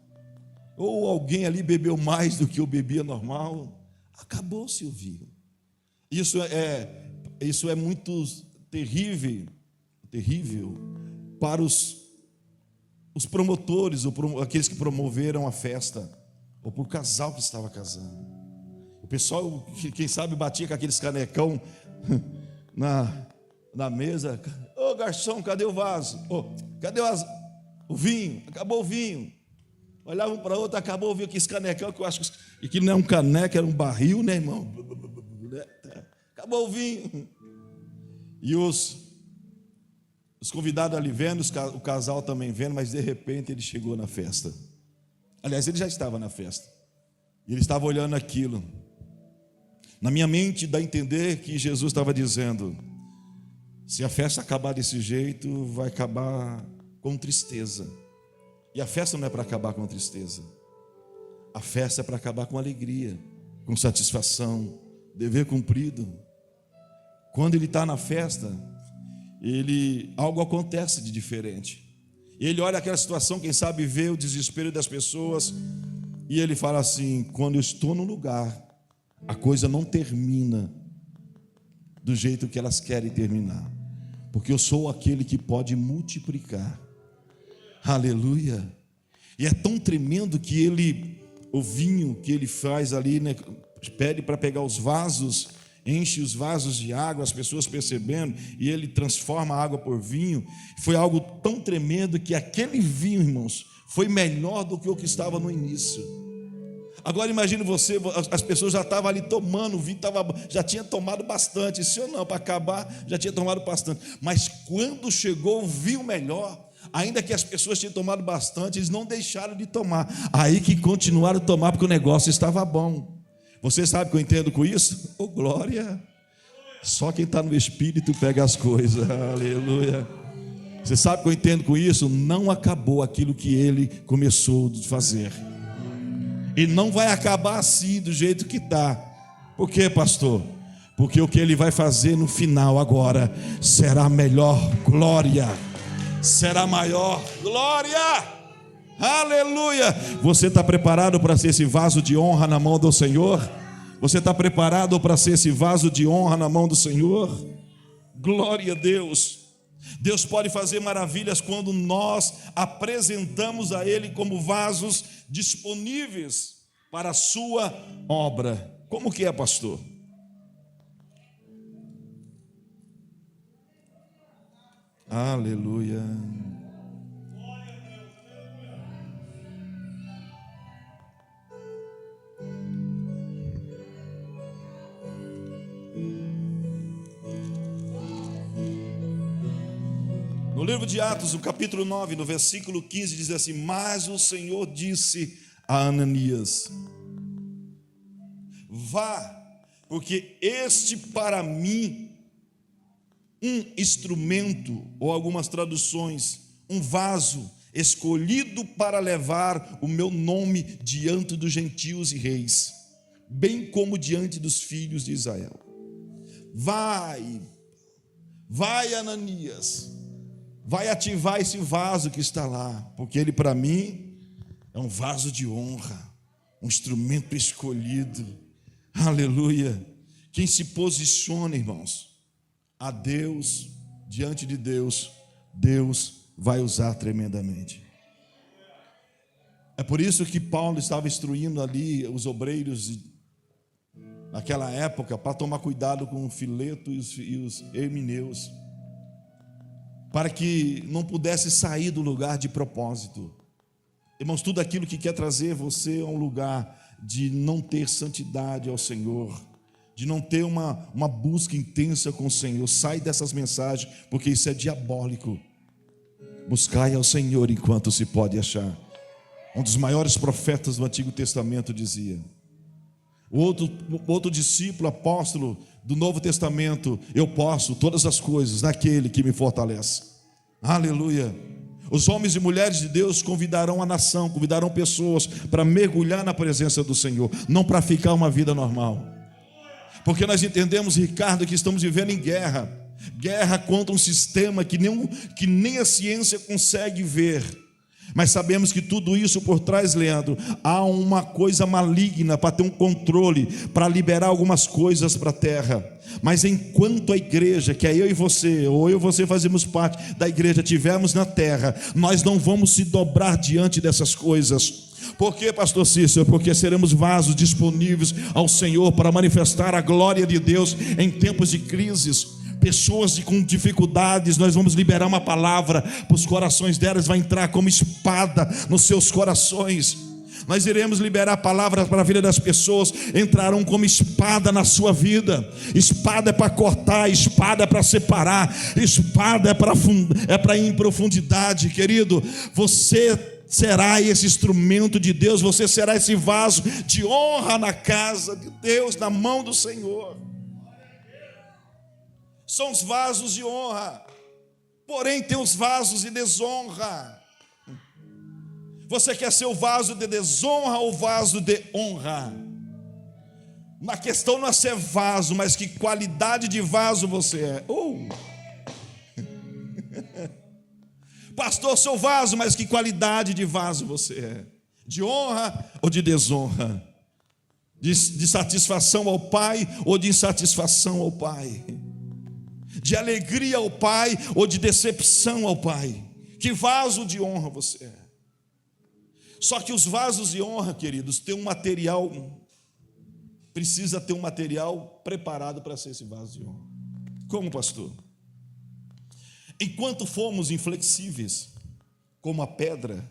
Ou alguém ali bebeu mais do que eu bebia normal. Acabou-se o vinho. Isso é muito terrível para os promotores, ou aqueles que promoveram a festa, ou para o casal que estava casando. O pessoal, quem sabe, batia com aqueles canecão na mesa. Ô garçom, cadê o vaso? Cadê o vinho? Acabou o vinho. Olhava um para o outro, acabou o vinho, aquele canecão, que eu acho que não é um caneco, era um barril, né, irmão? Acabou o vinho. E os convidados ali vendo, o casal também vendo, mas de repente ele chegou na festa. Aliás, ele já estava na festa. E ele estava olhando aquilo. Na minha mente dá a entender que Jesus estava dizendo: se a festa acabar desse jeito, vai acabar com tristeza. E a festa não é para acabar com tristeza. A festa é para acabar com alegria, com satisfação, dever cumprido. Quando ele está na festa, algo acontece de diferente. Ele olha aquela situação, quem sabe vê o desespero das pessoas, e ele fala assim: quando eu estou no lugar, a coisa não termina do jeito que elas querem terminar, porque eu sou aquele que pode multiplicar. Aleluia. E é tão tremendo que o vinho que ele faz ali, né, pede para pegar os vasos, enche os vasos de água, as pessoas percebendo, e ele transforma a água por vinho. Foi algo tão tremendo que aquele vinho, irmãos, foi melhor do que o que estava no início. Agora imagine você, as pessoas já estavam ali tomando, o vinho já tinha tomado bastante, se ou não, para acabar, já tinha tomado bastante. Mas quando chegou o vinho melhor, ainda que as pessoas tinham tomado bastante, eles não deixaram de tomar. Aí que continuaram a tomar, porque o negócio estava bom. Você sabe o que eu entendo com isso? Oh, glória! Só quem está no Espírito pega as coisas. Aleluia! Você sabe o que eu entendo com isso? Não acabou aquilo que ele começou a fazer. E não vai acabar assim, do jeito que está. Por quê, pastor? Porque o que ele vai fazer no final agora será melhor. Glória! Será maior. Glória! Aleluia! Você está preparado para ser esse vaso de honra na mão do Senhor? Você está preparado para ser esse vaso de honra na mão do Senhor? Glória a Deus! Deus pode fazer maravilhas quando nós apresentamos a Ele como vasos disponíveis para a sua obra. Como que é, pastor? Aleluia! No livro de Atos, no capítulo 9, no versículo 15, diz assim: mas o Senhor disse a Ananias: vá, porque este para mim um instrumento, ou algumas traduções, um vaso escolhido para levar o meu nome diante dos gentios e reis, bem como diante dos filhos de Israel. Vai Ananias, vai ativar esse vaso que está lá, porque ele para mim é um vaso de honra, um instrumento escolhido. Aleluia. Quem se posiciona, irmãos, a Deus, diante de Deus, Deus vai usar tremendamente. É por isso que Paulo estava instruindo ali os obreiros naquela época para tomar cuidado com o Fileto e os Hermineus, para que não pudesse sair do lugar de propósito. Irmãos, tudo aquilo que quer trazer você a um lugar de não ter santidade ao Senhor, de não ter uma busca intensa com o Senhor, sai dessas mensagens, porque isso é diabólico. Buscai ao Senhor enquanto se pode achar. Um dos maiores profetas do Antigo Testamento dizia. O outro discípulo, apóstolo do Novo Testamento: eu posso todas as coisas naquele que me fortalece. Aleluia. Os homens e mulheres de Deus convidarão a nação, convidarão pessoas para mergulhar na presença do Senhor, não para ficar uma vida normal. Porque nós entendemos, Ricardo, que estamos vivendo em guerra contra um sistema que nem a ciência consegue ver. Mas sabemos que tudo isso por trás, Leandro, há uma coisa maligna para ter um controle, para liberar algumas coisas para a terra. Mas enquanto a igreja, que é eu e você, ou eu e você fazemos parte da igreja, estivermos na terra, nós não vamos se dobrar diante dessas coisas. Por quê, pastor Cícero? Porque seremos vasos disponíveis ao Senhor para manifestar a glória de Deus em tempos de crises. Pessoas com dificuldades, nós vamos liberar uma palavra para os corações delas, vai entrar como espada nos seus corações. Nós iremos liberar palavras para a vida das pessoas, entrarão como espada na sua vida. Espada é para cortar, espada é para separar, espada é para ir em profundidade. Querido, você será esse instrumento de Deus, você será esse vaso de honra na casa de Deus, na mão do Senhor. São os vasos de honra, porém tem os vasos de desonra. Você quer ser o vaso de desonra ou o vaso de honra? A questão não é ser vaso, mas que qualidade de vaso você é. Pastor, sou vaso, mas que qualidade de vaso você é? De honra ou de desonra? De satisfação ao Pai ou de insatisfação ao Pai? De alegria ao Pai ou de decepção ao Pai? Que vaso de honra você é? Só que os vasos de honra, queridos, tem um material, precisa ter um material preparado para ser esse vaso de honra. Como, pastor? Enquanto formos inflexíveis, como a pedra,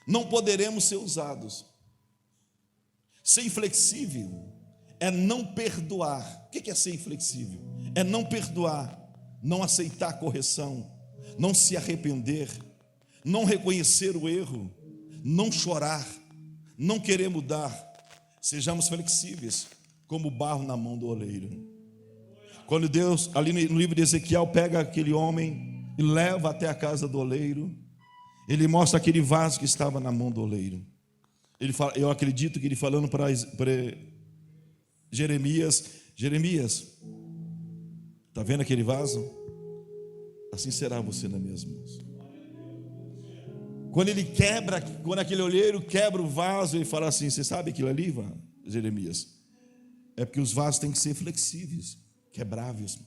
não poderemos ser usados. Ser inflexível é não perdoar. O que é ser inflexível? É não perdoar, não aceitar correção, não se arrepender, não reconhecer o erro, não chorar, não querer mudar. Sejamos flexíveis, como barro na mão do oleiro. Quando Deus, ali no livro de Ezequiel, pega aquele homem e leva até a casa do oleiro, ele mostra aquele vaso que estava na mão do oleiro. Ele fala, eu acredito que ele falando para Jeremias, está vendo aquele vaso? Assim será você nas minhas mãos. Quando aquele olheiro quebra o vaso, ele fala assim, você sabe aquilo ali, Jeremias? É porque os vasos têm que ser flexíveis, quebráveis.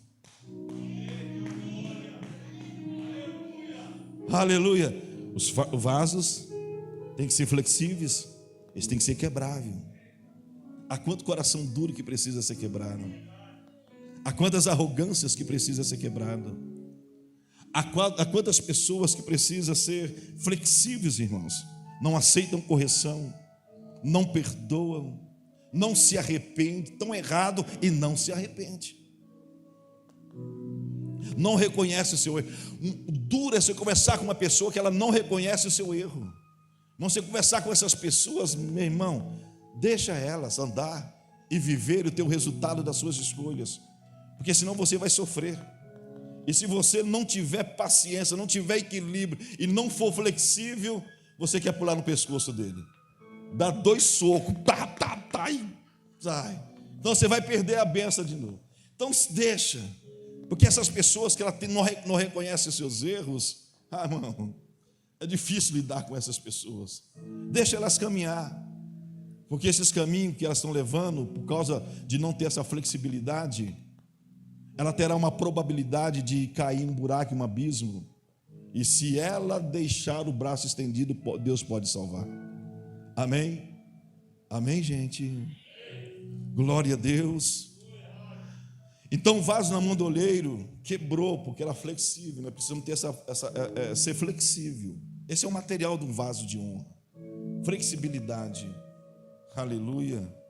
Aleluia. Os vasos têm que ser flexíveis, eles têm que ser quebráveis. Há quanto coração duro que precisa ser quebrado? Há quantas arrogâncias que precisa ser quebrado? Há quantas pessoas que precisam ser flexíveis, irmãos? Não aceitam correção, não perdoam, não se arrependem, estão errados e não se arrepende. Não reconhece o seu erro. Duro é você conversar com uma pessoa que ela não reconhece o seu erro. Não se conversar com essas pessoas, meu irmão, deixa elas andar e viver o teu resultado das suas escolhas, porque senão você vai sofrer. E se você não tiver paciência, não tiver equilíbrio e não for flexível, você quer pular no pescoço dele, dá 2 socos, e sai. Então você vai perder a benção de novo. Então deixa, porque essas pessoas que ela não reconhecem os seus erros, irmão, é difícil lidar com essas pessoas. Deixa elas caminhar, porque esses caminhos que elas estão levando, por causa de não ter essa flexibilidade, ela terá uma probabilidade de cair em um buraco, em um abismo. E se ela deixar o braço estendido, Deus pode salvar. Amém? Amém, gente? Glória a Deus. Então o vaso na mão do oleiro quebrou, porque era flexível. Nós precisamos ter ser flexível. Esse é o material de um vaso de honra. Flexibilidade. Aleluia.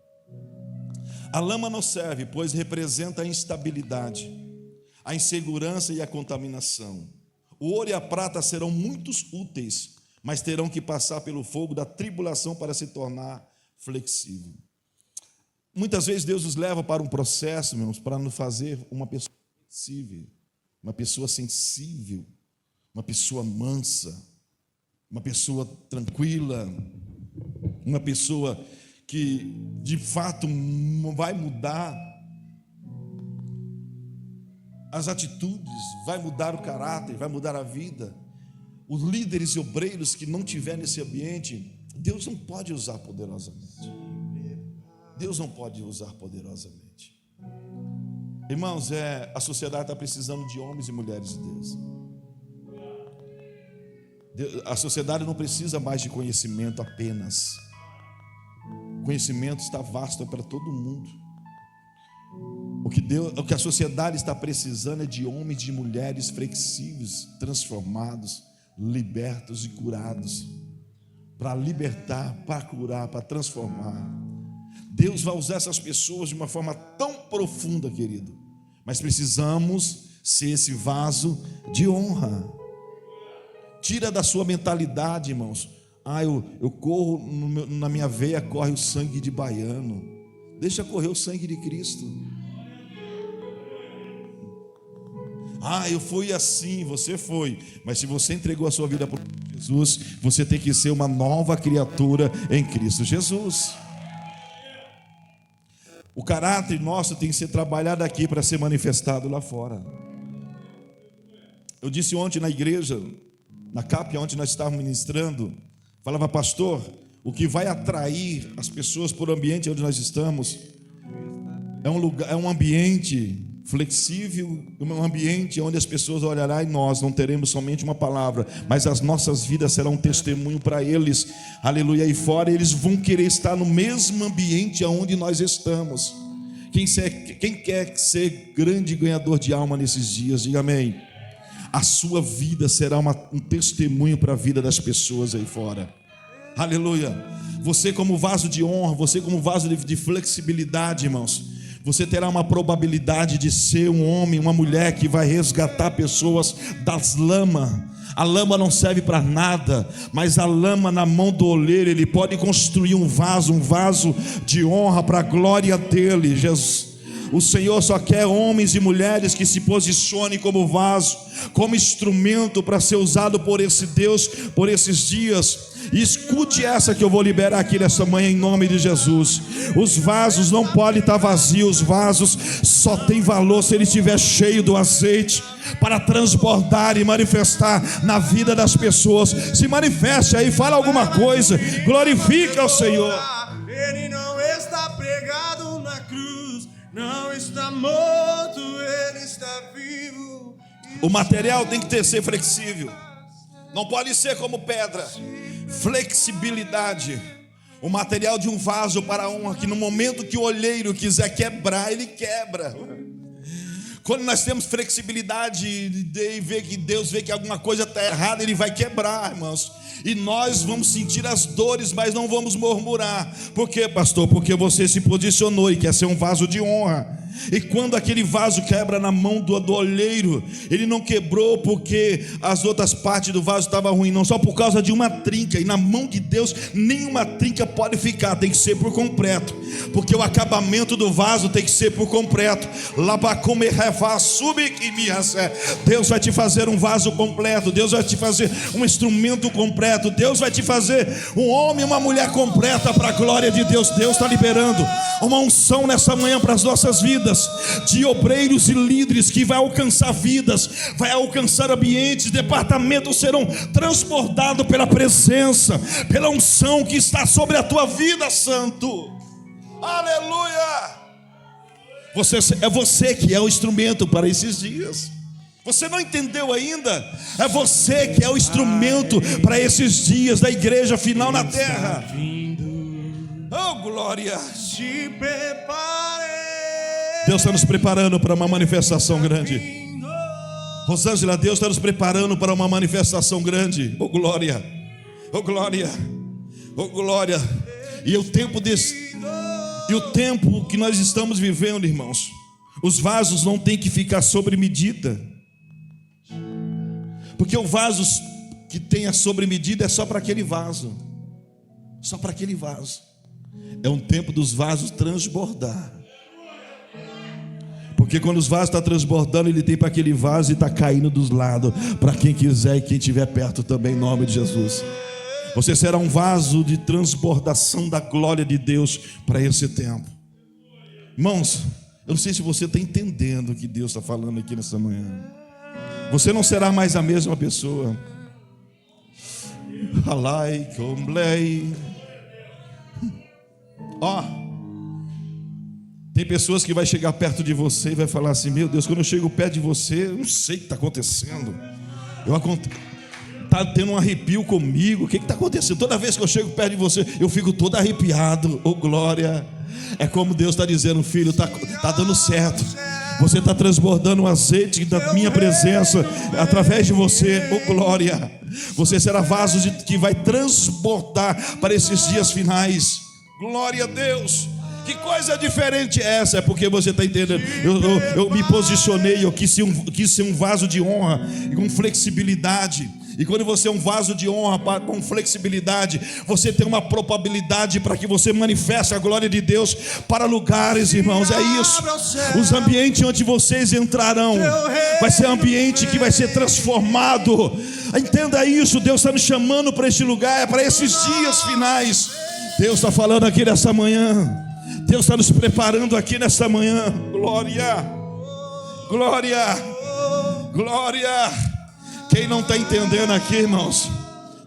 A lama não serve, pois representa a instabilidade, a insegurança e a contaminação. O ouro e a prata serão muito úteis, mas terão que passar pelo fogo da tribulação para se tornar flexível. Muitas vezes Deus nos leva para um processo, irmãos, para nos fazer uma pessoa flexível, uma pessoa sensível, uma pessoa mansa, uma pessoa tranquila, uma pessoa que de fato vai mudar as atitudes, vai mudar o caráter, vai mudar a vida. Os líderes e obreiros que não tiverem nesse ambiente, Deus não pode usar poderosamente. Deus não pode usar poderosamente. Irmãos, a sociedade está precisando de homens e mulheres de Deus. A sociedade não precisa mais de conhecimento apenas. O conhecimento está vasto para todo mundo. O que a sociedade está precisando é de homens e de mulheres flexíveis, transformados, libertos e curados, para libertar, para curar, para transformar. Deus vai usar essas pessoas de uma forma tão profunda, querido, mas precisamos ser esse vaso de honra. Tira da sua mentalidade, irmãos, eu corro, na minha veia corre o sangue de baiano. Deixa correr o sangue de Cristo. Eu fui assim, você foi, mas se você entregou a sua vida para Jesus, Jesus, você tem que ser uma nova criatura em Cristo Jesus. O caráter nosso tem que ser trabalhado aqui para ser manifestado lá fora. Eu disse ontem na igreja, na CAP, onde nós estávamos ministrando, falava, pastor, o que vai atrair as pessoas para o ambiente onde nós estamos é um ambiente flexível, um ambiente onde as pessoas olharão e nós não teremos somente uma palavra, mas as nossas vidas serão um testemunho para eles, aleluia, aí fora eles vão querer estar no mesmo ambiente onde nós estamos. Quem quer ser grande ganhador de alma nesses dias, diga amém. A sua vida será um testemunho para a vida das pessoas aí fora, aleluia. Você como vaso de honra, você como vaso de flexibilidade, irmãos, você terá uma probabilidade de ser um homem, uma mulher que vai resgatar pessoas das lamas. A lama não serve para nada, mas a lama na mão do oleiro, ele pode construir um vaso de honra para a glória dele. Jesus, o Senhor só quer homens e mulheres que se posicionem como vaso, como instrumento para ser usado por esse Deus, por esses dias. E escute essa que eu vou liberar aqui nessa manhã em nome de Jesus. Os vasos não podem estar vazios. Os vasos só tem valor se ele estiver cheio do azeite para transbordar e manifestar na vida das pessoas. Se manifeste aí, fala alguma coisa, glorifica o Senhor. Ele não está pregado na cruz, não está morto, ele está vivo. O material tem que ser flexível, não pode ser como pedra. Flexibilidade. O material de um vaso para honra, que no momento que o olheiro quiser quebrar, ele quebra. Quando nós temos flexibilidade e ver que Deus vê que alguma coisa está errada, ele vai quebrar, irmãos. E nós vamos sentir as dores, mas não vamos murmurar. Por quê, pastor? Porque você se posicionou e quer ser um vaso de honra. E quando aquele vaso quebra na mão do olheiro, ele não quebrou porque as outras partes do vaso estavam ruins, não, só por causa de uma trinca. E na mão de Deus nenhuma trinca pode ficar, tem que ser por completo, porque o acabamento do vaso tem que ser por completo. Deus vai te fazer um vaso completo, Deus vai te fazer um instrumento completo, Deus vai te fazer um homem e uma mulher completa para a glória de Deus. Deus está liberando uma unção nessa manhã para as nossas vidas, de obreiros e líderes que vai alcançar vidas, vai alcançar ambientes, departamentos serão transbordados pela presença, pela unção que está sobre a tua vida, santo. Aleluia. É você que é o instrumento para esses dias. Você não entendeu ainda? É você que é o instrumento para esses dias da igreja final na terra. Oh, glória. Te prepare. Deus está nos preparando para uma manifestação grande. Rosângela, Deus está nos preparando para uma manifestação grande. Oh glória, oh glória, oh glória. E o tempo que nós estamos vivendo, irmãos, os vasos não tem que ficar sobre medida, porque o vaso que tem a sobre medida é só para aquele vaso, só para aquele vaso. É um tempo dos vasos transbordar. Porque quando os vasos estão transbordando, ele tem para aquele vaso e está caindo dos lados, para quem quiser e quem estiver perto também, em nome de Jesus. Você será um vaso de transbordação da glória de Deus para esse tempo. Irmãos, eu não sei se você está entendendo o que Deus está falando aqui nessa manhã. Você não será mais a mesma pessoa. Alai, comblei. Ó, tem pessoas que vai chegar perto de você e vai falar assim: meu Deus, quando eu chego perto de você, eu não sei o que está acontecendo. Está tendo um arrepio comigo. O que está acontecendo? Toda vez que eu chego perto de você, eu fico todo arrepiado. Oh glória. É como Deus está dizendo: filho, está dando certo. Você está transbordando o azeite da minha presença através de você. Oh glória. Você será vaso que vai transbordar para esses dias finais. Glória a Deus. Que coisa diferente é essa? É porque você está entendendo. Eu me posicionei, eu quis ser um vaso de honra, com flexibilidade. E quando você é um vaso de honra com flexibilidade, você tem uma probabilidade para que você manifeste a glória de Deus para lugares, irmãos. É isso. Os ambientes onde vocês entrarão vai ser ambiente que vai ser transformado. Entenda isso. Deus está nos chamando para este lugar, para esses dias finais. Deus está falando aqui nessa manhã. Deus está nos preparando aqui nessa manhã. Glória, glória, glória. Quem não está entendendo aqui, irmãos,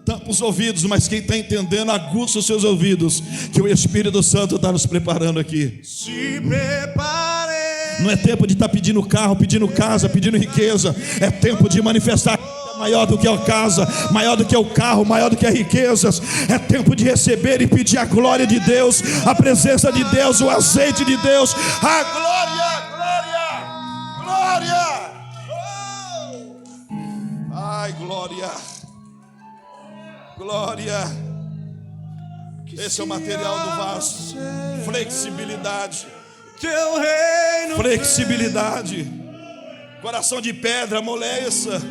tampa os ouvidos, mas quem está entendendo, aguça os seus ouvidos, que o Espírito Santo está nos preparando aqui. Se prepare. Não é tempo de estar pedindo carro, pedindo casa, pedindo riqueza. É tempo de manifestar maior do que a casa, maior do que o carro, maior do que as riquezas. É tempo de receber e pedir a glória de Deus, a presença de Deus, o azeite de Deus, a glória, glória, glória. Ai, glória, glória. Esse é o material do vaso. Flexibilidade, teu reino, flexibilidade. Coração de pedra, amoleça.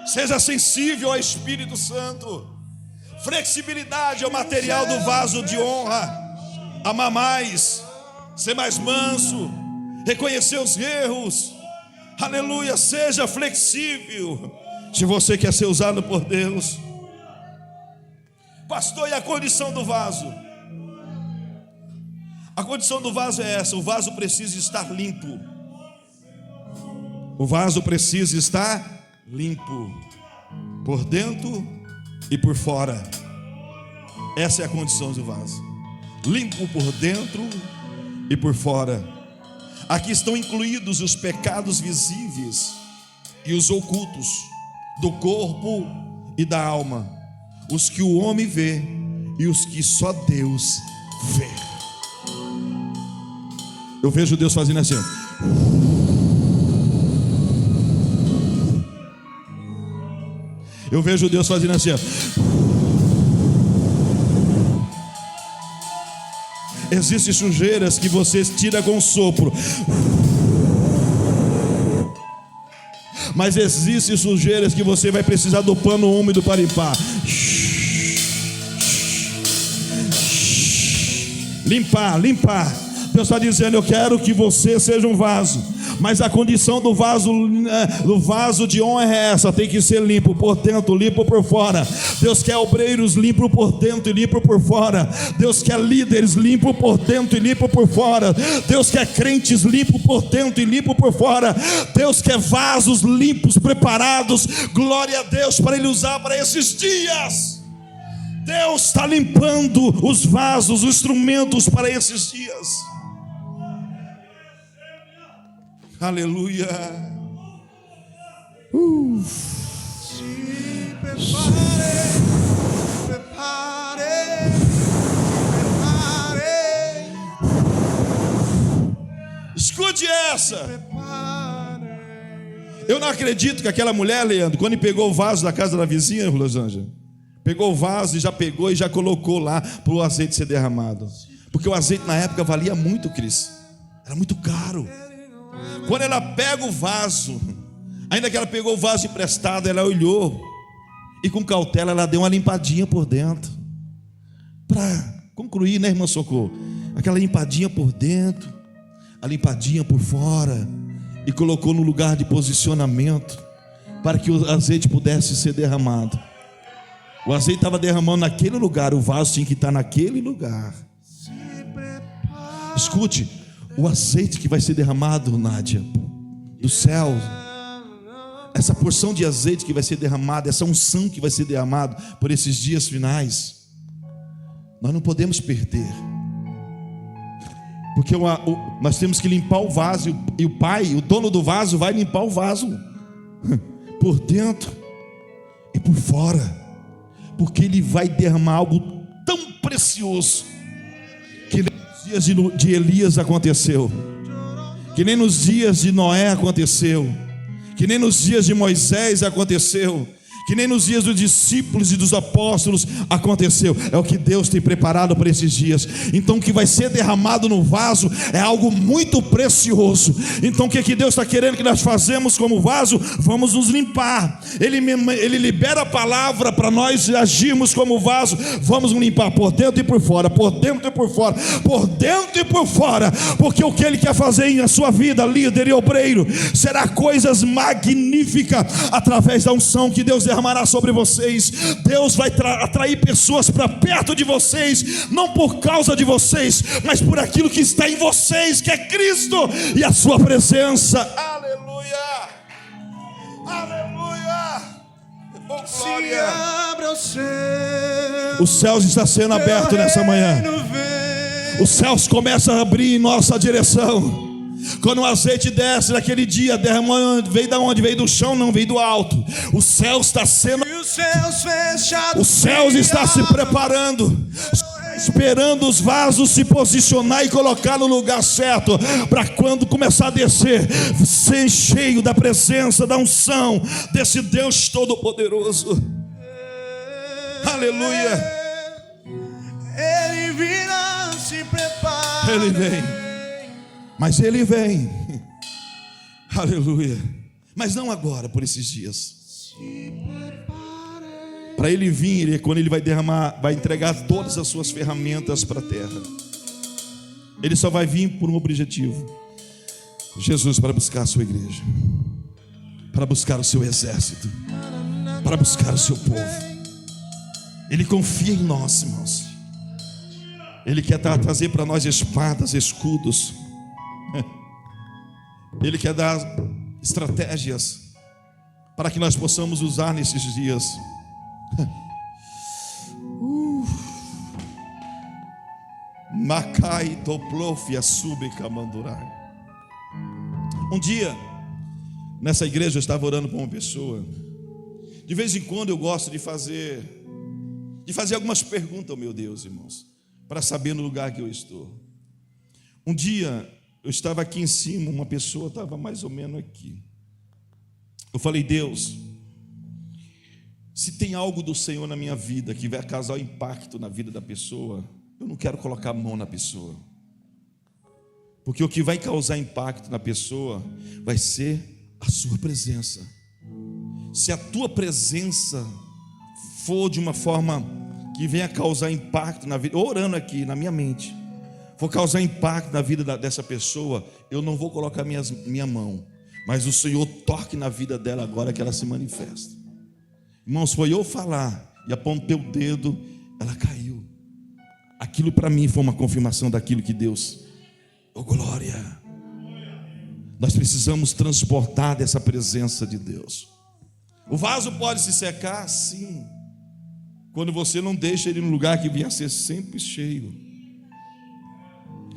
Seja sensível ao Espírito Santo. Flexibilidade é o material do vaso de honra. Amar mais, ser mais manso, reconhecer os erros. Aleluia, seja flexível. Se você quer ser usado por Deus. Pastor, e a condição do vaso? A condição do vaso é essa: o vaso precisa estar limpo. O vaso precisa estar limpo, por dentro e por fora. Essa é a condição do vaso: limpo por dentro e por fora. Aqui estão incluídos os pecados visíveis e os ocultos do corpo e da alma, os que o homem vê e os que só Deus vê. Eu vejo Deus fazendo assim. Eu vejo Deus fazendo assim. Existem sujeiras que você tira com sopro, mas existem sujeiras que você vai precisar do pano úmido para limpar. Limpar, limpar. Deus está dizendo: eu quero que você seja um vaso. Mas a condição do vaso de honra é essa: tem que ser limpo por dentro, limpo por fora. Deus quer obreiros limpos por dentro e limpos por fora. Deus quer líderes limpos por dentro e limpos por fora. Deus quer crentes limpos por dentro e limpos por fora. Deus quer vasos limpos, preparados, glória a Deus, para Ele usar para esses dias. Deus está limpando os vasos, os instrumentos para esses dias. Aleluia. Se prepare, prepare, prepare. Escute essa. Prepare. Eu não acredito que aquela mulher, Leandro, quando pegou o vaso da casa da vizinha, Rosângela, pegou o vaso e já colocou lá para o azeite ser derramado. Porque o azeite na época valia muito, Cris. Era muito caro. Quando ela pega o vaso, ainda que ela pegou o vaso emprestado, ela olhou e com cautela ela deu uma limpadinha por dentro. Para concluir, né, irmã Socorro? Aquela limpadinha por dentro, a limpadinha por fora, e colocou no lugar de posicionamento para que o azeite pudesse ser derramado. O azeite estava derramando naquele lugar, o vaso tinha que estar naquele lugar. Escute, o azeite que vai ser derramado, Nádia, do céu, essa porção de azeite que vai ser derramada, essa unção que vai ser derramada por esses dias finais, nós não podemos perder, porque nós temos que limpar o vaso, e o Pai, o dono do vaso, vai limpar o vaso por dentro e por fora, porque Ele vai derramar algo tão precioso que dias de Elias aconteceu, que nem nos dias de Noé aconteceu, que nem nos dias de Moisés aconteceu, que nem nos dias dos discípulos e dos apóstolos aconteceu. É o que Deus tem preparado para esses dias. Então o que vai ser derramado no vaso é algo muito precioso. Então o que Deus está querendo que nós fazemos como vaso? Vamos nos limpar. Ele libera a palavra para nós agirmos como vaso. Vamos nos limpar por dentro e por fora, por dentro e por fora, por dentro e por fora, porque o que Ele quer fazer na sua vida, líder e obreiro, será coisas magníficas através da unção que Deus derramará sobre vocês. Deus vai atrair pessoas para perto de vocês, não por causa de vocês, mas por aquilo que está em vocês, que é Cristo e a sua presença. Aleluia, aleluia, oh, glória. Abra o céu, os céus estão sendo abertos nessa manhã. Os céus começam a abrir em nossa direção. Quando o azeite desce naquele dia, derramando, veio da onde? Veio do chão, não veio do alto. O céu está sendo, os céus está se preparando, esperando os vasos se posicionar e colocar no lugar certo, para quando começar a descer, ser cheio da presença, da unção desse Deus Todo-Poderoso. Aleluia. Ele virá, se prepara. Ele vem. Mas Ele vem, aleluia, mas não agora, por esses dias. Para Ele vir, é quando Ele vai derramar, vai entregar todas as suas ferramentas para a terra. Ele só vai vir por um objetivo: Jesus, para buscar a sua igreja, para buscar o seu exército, para buscar o seu povo. Ele confia em nós, irmãos. Ele quer trazer para nós espadas, escudos. Ele quer dar estratégias para que nós possamos usar nesses dias. Macai toplofia sube camandurai. Um dia, nessa igreja, eu estava orando por uma pessoa. De vez em quando eu gosto de fazer algumas perguntas ao meu Deus, irmãos, para saber no lugar que eu estou. Um dia eu estava aqui em cima, uma pessoa estava mais ou menos aqui. Eu falei: Deus, se tem algo do Senhor na minha vida que vai causar impacto na vida da pessoa, eu não quero colocar a mão na pessoa, porque o que vai causar impacto na pessoa vai ser a sua presença. Se a tua presença for de uma forma que venha causar impacto na vida, orando aqui na minha mente, for causar impacto na vida dessa pessoa, eu não vou colocar minha mão, mas o Senhor toque na vida dela agora que ela se manifesta. Irmãos, foi eu falar e apontei o dedo, ela caiu. Aquilo para mim foi uma confirmação daquilo que Deus, oh glória, nós precisamos transportar dessa presença de Deus. O vaso pode se secar? Sim, quando você não deixa ele no lugar que vinha a ser sempre cheio.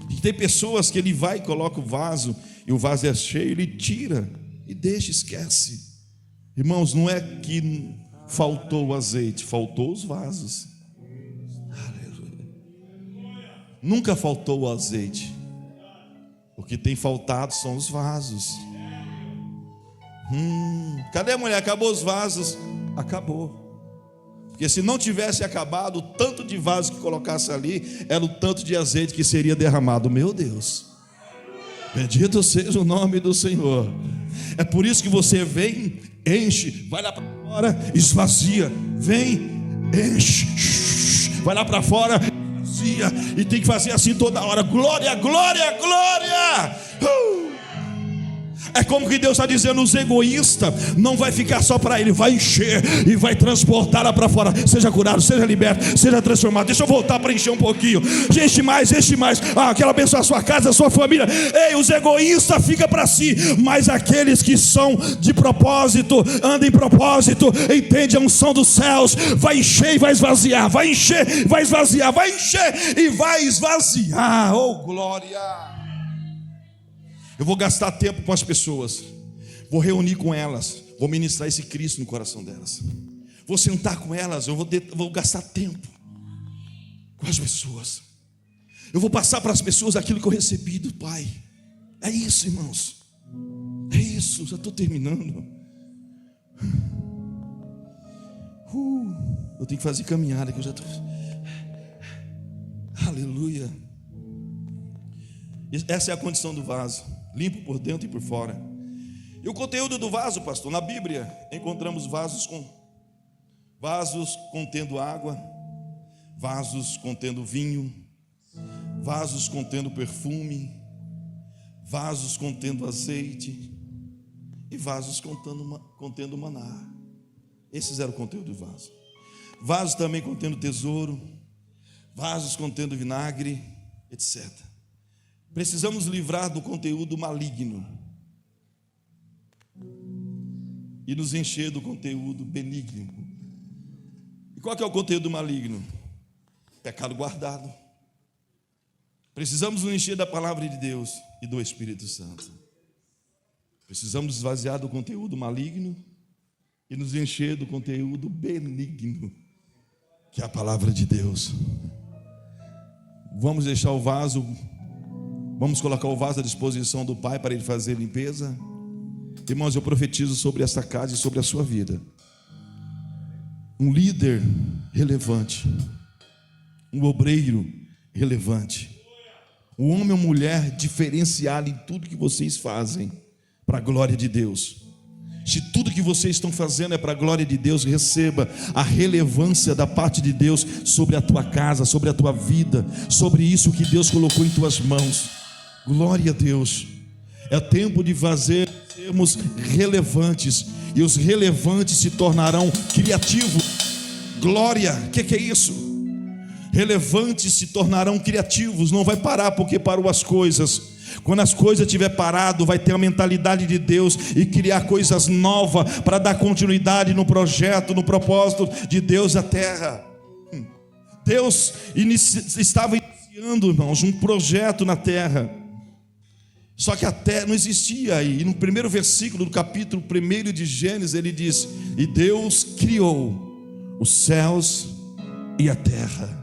E tem pessoas que ele vai e coloca o vaso, e o vaso é cheio, ele tira e deixa, esquece. Irmãos, não é que faltou o azeite, faltou os vasos. Aleluia. Nunca faltou o azeite. O que tem faltado são os vasos. Cadê a mulher? Acabou os vasos? Acabou. Porque se não tivesse acabado, o tanto de vaso que colocasse ali era o tanto de azeite que seria derramado. Meu Deus, bendito seja o nome do Senhor. É por isso que você vem, enche, vai lá para fora, esvazia. Vem, enche, vai lá para fora, esvazia. E tem que fazer assim toda hora. Glória, glória, glória. É como que Deus está dizendo: os egoístas não vai ficar só para Ele, vai encher e vai transportar lá para fora. Seja curado, seja liberto, seja transformado. Deixa eu voltar para encher um pouquinho. Enche mais, enche mais. Quero abençoar a sua casa, a sua família. Ei, os egoístas ficam para si, mas aqueles que são de propósito, andam em propósito, entende a unção dos céus, vai encher e vai esvaziar, vai encher, vai esvaziar, vai encher e vai esvaziar. Oh glória. Eu vou gastar tempo com as pessoas, vou reunir com elas, vou ministrar esse Cristo no coração delas, vou sentar com elas, eu vou gastar tempo com as pessoas, eu vou passar para as pessoas aquilo que eu recebi do Pai. É isso, irmãos, é isso. Já estou terminando. Eu tenho que fazer caminhada, que eu já estou... Aleluia. Essa é a condição do vaso, limpo por dentro e por fora. E o conteúdo do vaso, pastor, na Bíblia encontramos vasos contendo água, vasos contendo vinho, vasos contendo perfume, vasos contendo azeite e vasos contendo maná. Esses eram o conteúdo do vaso. Vasos também contendo tesouro, vasos contendo vinagre, etc. Precisamos livrar do conteúdo maligno e nos encher do conteúdo benigno. E qual que é o conteúdo maligno? Pecado guardado. Precisamos nos encher da palavra de Deus e do Espírito Santo. Precisamos esvaziar do conteúdo maligno e nos encher do conteúdo benigno, que é a palavra de Deus. Vamos deixar o vaso, vamos colocar o vaso à disposição do Pai para Ele fazer limpeza. Irmãos, eu profetizo sobre esta casa e sobre a sua vida um líder relevante, um obreiro relevante, um homem ou mulher diferenciado em tudo que vocês fazem para a glória de Deus. Se tudo que vocês estão fazendo é para a glória de Deus, receba a relevância da parte de Deus sobre a tua casa, sobre a tua vida, sobre isso que Deus colocou em tuas mãos. Glória a Deus. É tempo de sermos relevantes, e os relevantes se tornarão criativos. Glória, o que é isso? Relevantes se tornarão criativos. Não vai parar porque parou as coisas. Quando as coisas estiver parado, vai ter a mentalidade de Deus e criar coisas novas para dar continuidade no projeto, no propósito de Deus na terra. Deus estava iniciando, irmãos, um projeto na terra. Só que a terra não existia aí. E no primeiro versículo do capítulo 1 de Gênesis, ele diz: e Deus criou os céus e a terra.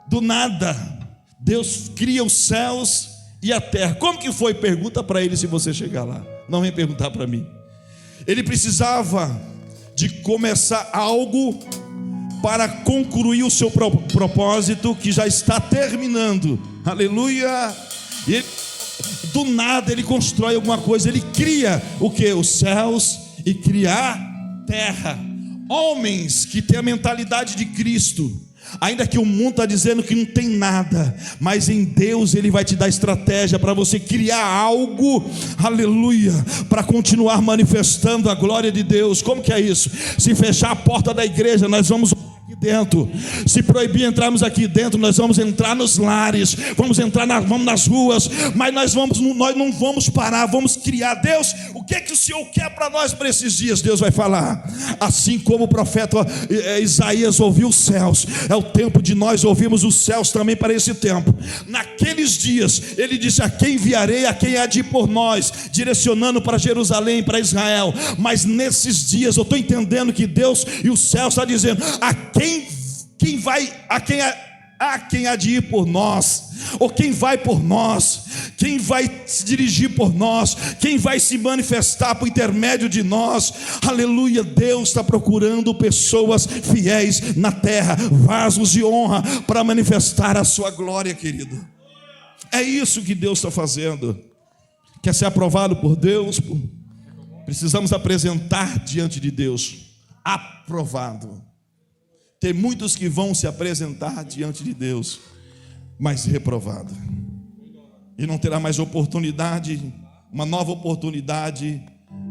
Do nada, Deus cria os céus e a terra. Como que foi? Pergunta para ele se você chegar lá. Não vem perguntar para mim. Ele precisava de começar algo para concluir o seu propósito, que já está terminando. Aleluia. E ele, do nada, ele constrói alguma coisa. Ele cria o que? Os céus e cria a terra. Homens que têm a mentalidade de Cristo. Ainda que o mundo está dizendo que não tem nada, mas em Deus Ele vai te dar estratégia para você criar algo, aleluia, para continuar manifestando a glória de Deus. Como que é isso? Se fechar a porta da igreja, nós vamos aqui dentro. Se proibir entrarmos aqui dentro, nós vamos entrar nos lares, vamos entrar vamos nas ruas, mas nós não vamos parar, vamos criar. Deus, o que é que o Senhor quer para nós para esses dias? Deus vai falar, assim como o profeta Isaías ouviu os céus, é o tempo de nós ouvirmos os céus também para esse tempo. Naqueles dias, ele disse: a quem enviarei, a quem há de ir por nós, direcionando para Jerusalém, para Israel. Mas nesses dias, eu estou entendendo que Deus e os céus estão dizendo: a quem há de ir por nós, ou quem vai por nós, quem vai se dirigir por nós, quem vai se manifestar por intermédio de nós. Aleluia. Deus está procurando pessoas fiéis na terra, vasos de honra para manifestar a sua glória, querido. É isso que Deus está fazendo. Quer ser aprovado por Deus? Precisamos apresentar diante de Deus aprovado. Tem muitos que vão se apresentar diante de Deus, mas reprovado, e não terá mais oportunidade, uma nova oportunidade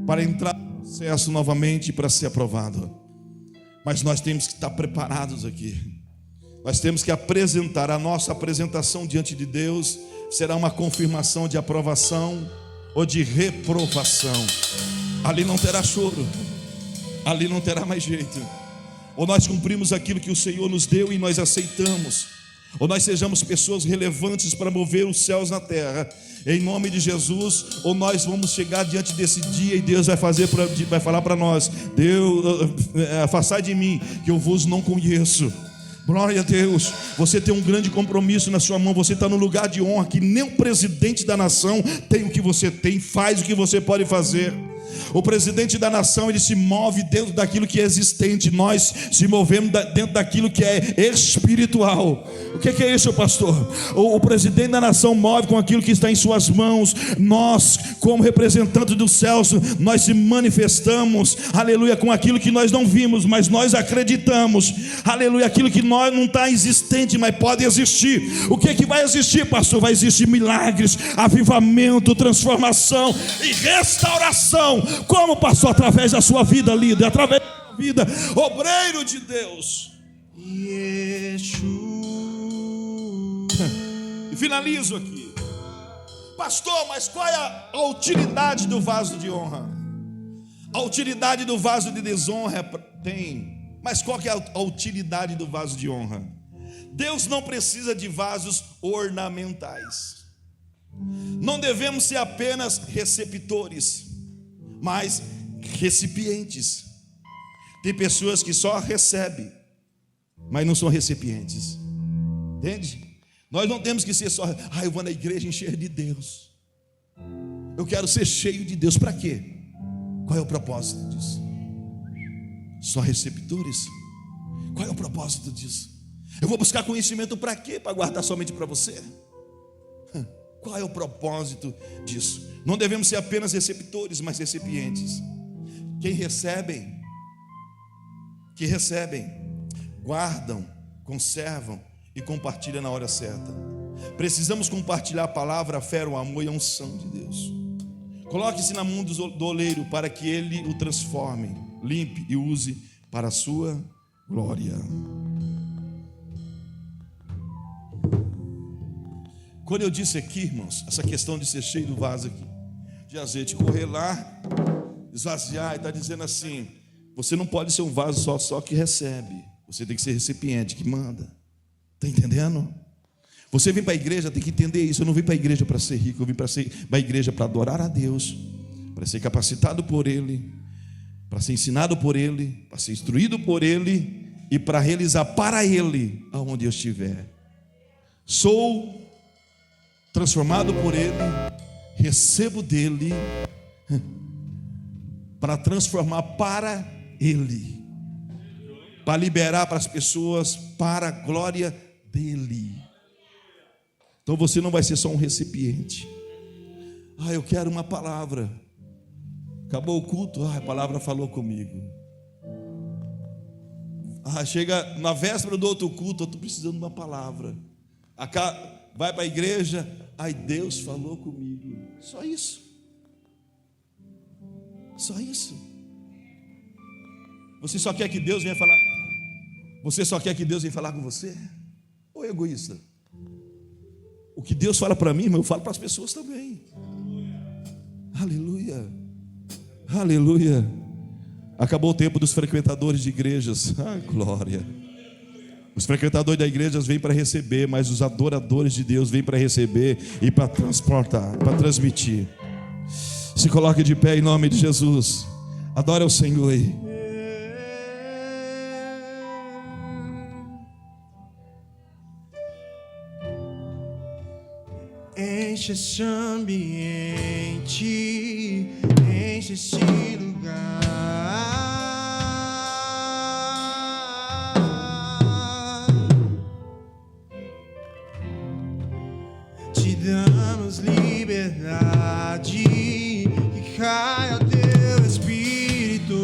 para entrar no processo novamente, para ser aprovado. Mas nós temos que estar preparados aqui. Nós temos que apresentar. A nossa apresentação diante de Deus será uma confirmação de aprovação ou de reprovação. Ali não terá choro, ali não terá mais jeito. Ou nós cumprimos aquilo que o Senhor nos deu e nós aceitamos, ou nós sejamos pessoas relevantes para mover os céus na terra, em nome de Jesus. Ou nós vamos chegar diante desse dia e Deus vai falar para nós: Deus, afastai de mim, que eu vos não conheço. Glória a Deus. Você tem um grande compromisso na sua mão. Você está no lugar de honra que nem o presidente da nação tem o que você tem, faz o que você pode fazer. O presidente da nação, ele se move dentro daquilo que é existente. Nós se movemos dentro daquilo que é espiritual. O que é isso, pastor? O presidente da nação move com aquilo que está em suas mãos. Nós, como representantes dos céus, nós se manifestamos, aleluia, com aquilo que nós não vimos, mas nós acreditamos, aleluia, aquilo que nós não está existente, mas pode existir. O que vai existir, pastor? Vai existir milagres, avivamento, transformação e restauração. Como, pastor? Através da sua vida, líder, através da sua vida, obreiro de Deus. Yeshua. E finalizo aqui. Pastor, mas qual é a utilidade do vaso de honra? A utilidade do vaso de desonra tem, mas qual que é a utilidade do vaso de honra? Deus não precisa de vasos ornamentais. Não devemos ser apenas receptores, mas recipientes. Tem pessoas que só recebem, mas não são recipientes. Entende? Nós não temos que ser só, eu vou na igreja encher de Deus. Eu quero ser cheio de Deus. Para quê? Qual é o propósito disso? Só receptores? Qual é o propósito disso? Eu vou buscar conhecimento para quê? Para guardar somente para você? Qual é o propósito disso? Não devemos ser apenas receptores, mas recipientes. Que recebem, guardam, conservam e compartilham na hora certa. Precisamos compartilhar a palavra, a fé, o amor e a unção de Deus. Coloque-se na mão do oleiro para que ele o transforme, limpe e use para a sua glória. Quando eu disse aqui, irmãos, essa questão de ser cheio do vaso aqui, de azeite, correr lá, esvaziar, e está dizendo assim: você não pode ser um vaso só que recebe, você tem que ser recipiente que manda. Está entendendo? Você vem para a igreja, tem que entender isso. Eu não vim para a igreja para ser rico, eu vim para a igreja para adorar a Deus, para ser capacitado por Ele, para ser ensinado por Ele, para ser instruído por Ele e para realizar para Ele aonde eu estiver. Sou transformado por Ele, recebo dEle para transformar para Ele, para liberar para as pessoas para a glória dEle. Então você não vai ser só um recipiente. Eu quero uma palavra. Acabou o culto, a palavra falou comigo. Chega na véspera do outro culto, eu estou precisando de uma palavra. Vai para a igreja, Deus falou comigo. Só isso. Só isso. Você só quer que Deus venha falar? Você só quer que Deus venha falar com você? Ou é egoísta? O que Deus fala para mim, eu falo para as pessoas também. Aleluia. Aleluia. Acabou o tempo dos frequentadores de igrejas. Glória. Os frequentadores da igreja vêm para receber, mas os adoradores de Deus vêm para receber e para transportar, para transmitir. Se coloque de pé em nome de Jesus. Adore ao Senhor aí. Enche esse ambiente, enche esse lugar. Te damos liberdade, que caia teu Espírito.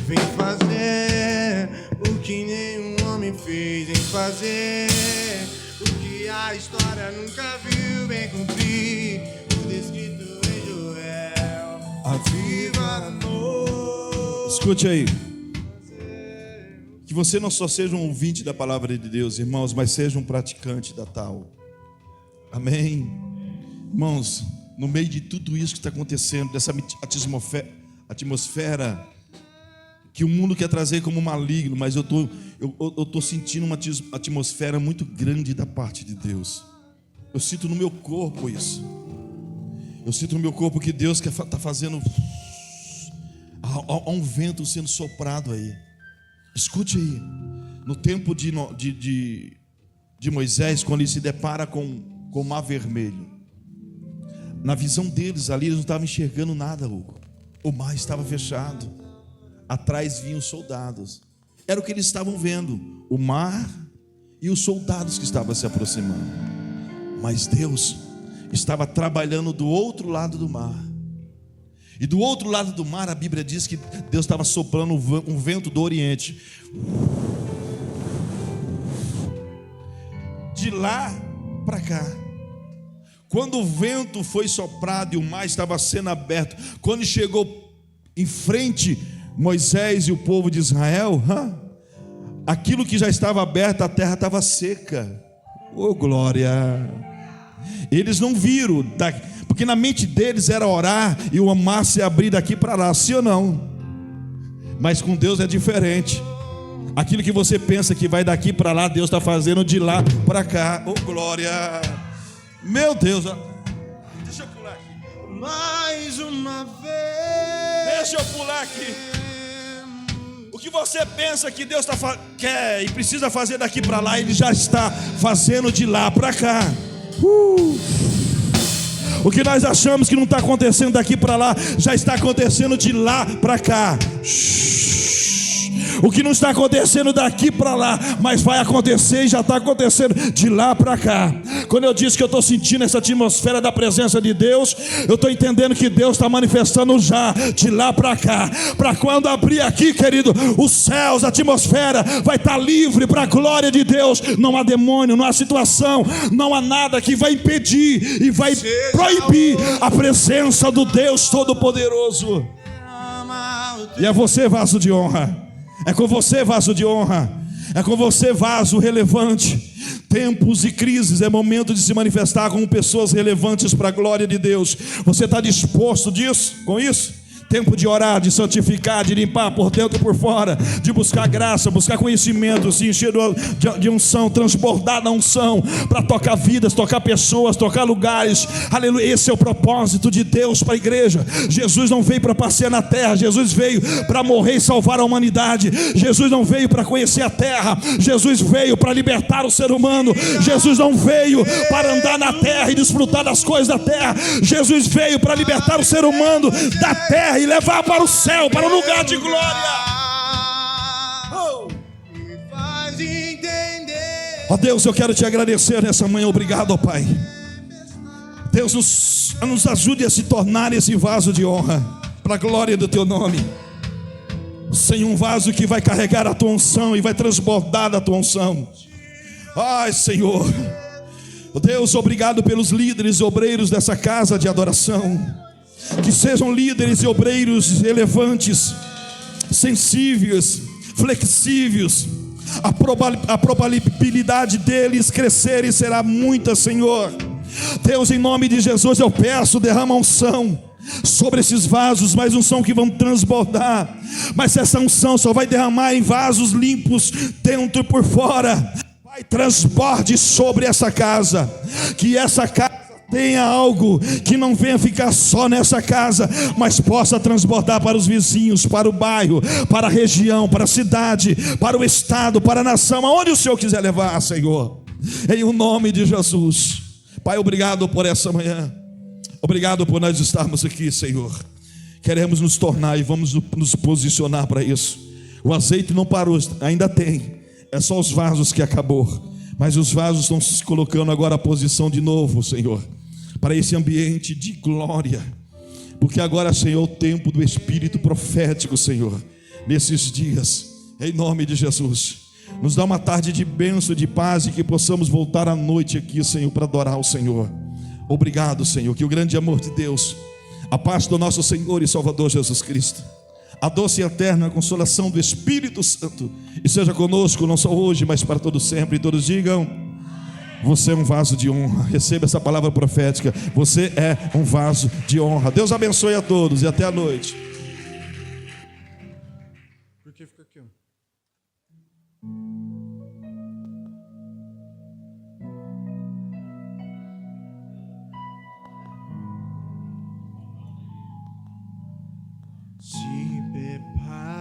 Vem fazer o que nenhum homem fez, em fazer o que a história nunca viu, vem cumprir o descrito em Joel. Aviva-nos. Escute aí. Que você não só seja um ouvinte da palavra de Deus, irmãos, mas seja um praticante da tal. Amém. Irmãos, no meio de tudo isso que está acontecendo, dessa atmosfera que o mundo quer trazer como maligno, mas eu tô sentindo uma atmosfera muito grande da parte de Deus. Eu sinto no meu corpo isso. Eu sinto no meu corpo que Deus está fazendo. Há um vento sendo soprado aí. Escute aí. No tempo de Moisés, quando ele se depara com com o mar vermelho. Na visão deles ali, eles não estavam enxergando nada, Hugo. O mar estava fechado. Atrás vinham os soldados. Era o que eles estavam vendo, o mar e os soldados que estavam se aproximando. Mas Deus estava trabalhando do outro lado do mar. E do outro lado do mar, a Bíblia diz que Deus estava soprando um vento do Oriente. De lá para cá. Quando o vento foi soprado e o mar estava sendo aberto, quando chegou em frente Moisés e o povo de Israel, aquilo que já estava aberto, a terra estava seca. Oh glória! Eles não viram, porque na mente deles era orar e o mar se abrir daqui para lá, sim ou não? Mas com Deus é diferente. Aquilo que você pensa que vai daqui para lá, Deus está fazendo de lá para cá. Oh glória! Meu Deus! Deixa eu pular aqui. Mais uma vez. Deixa eu pular aqui. O que você pensa que Deus quer e precisa fazer daqui para lá, Ele já está fazendo de lá para cá. O que nós achamos que não está acontecendo daqui para lá, já está acontecendo de lá para cá. O que não está acontecendo daqui para lá, mas vai acontecer e já está acontecendo de lá para cá. Quando eu disse que eu estou sentindo essa atmosfera da presença de Deus, eu estou entendendo que Deus está manifestando já de lá para cá. Para quando abrir aqui, querido, os céus, a atmosfera vai estar livre para a glória de Deus. Não há demônio, não há situação, não há nada que vai impedir e vai proibir a presença do Deus Todo-Poderoso. E é você, vaso de honra. É com você, vaso de honra. É com você, vaso relevante. Tempos e crises é momento de se manifestar como pessoas relevantes para a glória de Deus. Você está disposto com isso? Tempo de orar, de santificar, de limpar por dentro e por fora, de buscar graça, buscar conhecimento, se encher de unção, transbordar da unção, para tocar vidas, tocar pessoas, tocar lugares. Aleluia, esse é o propósito de Deus para a igreja. Jesus não veio para passear na terra, Jesus veio para morrer e salvar a humanidade. Jesus não veio para conhecer a terra, Jesus veio para libertar o ser humano. Jesus não veio para andar na terra e desfrutar das coisas da terra. Jesus veio para libertar o ser humano da terra e levar para o céu, para o lugar de glória. Ó Deus, eu quero te agradecer nessa manhã. Obrigado, ó Pai. Deus, nos ajude a se tornar esse vaso de honra para a glória do teu nome. Senhor, um vaso que vai carregar a tua unção e vai transbordar da tua unção. Ai, Senhor, Deus, obrigado pelos líderes e obreiros dessa casa de adoração. Que sejam líderes e obreiros relevantes, sensíveis, flexíveis. A probabilidade deles crescerem será muita, Senhor. Deus, em nome de Jesus eu peço, derrama unção sobre esses vasos, mas unção que vão transbordar. Mas essa unção só vai derramar em vasos limpos, dentro e por fora. Vai, transborde sobre essa casa. Que essa casa tenha algo que não venha ficar só nessa casa, mas possa transbordar para os vizinhos, para o bairro, para a região, para a cidade, para o estado, para a nação, aonde o Senhor quiser levar, Senhor, em o nome de Jesus. Pai, obrigado por essa manhã, obrigado por nós estarmos aqui, Senhor. Queremos nos tornar e vamos nos posicionar para isso. O azeite não parou, ainda tem, é só os vasos que acabou, mas os vasos estão se colocando agora à posição de novo, Senhor, para esse ambiente de glória, porque agora, Senhor, é o tempo do Espírito profético, Senhor, nesses dias, em nome de Jesus. Nos dá uma tarde de bênção, de paz, e que possamos voltar à noite aqui, Senhor, para adorar o Senhor. Obrigado, Senhor, que o grande amor de Deus, a paz do nosso Senhor e Salvador Jesus Cristo, a doce e eterna consolação do Espírito Santo, e seja conosco, não só hoje, mas para todo sempre. E todos digam: você é um vaso de honra. Receba essa palavra profética. Você é um vaso de honra. Deus abençoe a todos e até a noite. Por que fica aqui, ó? Se prepare.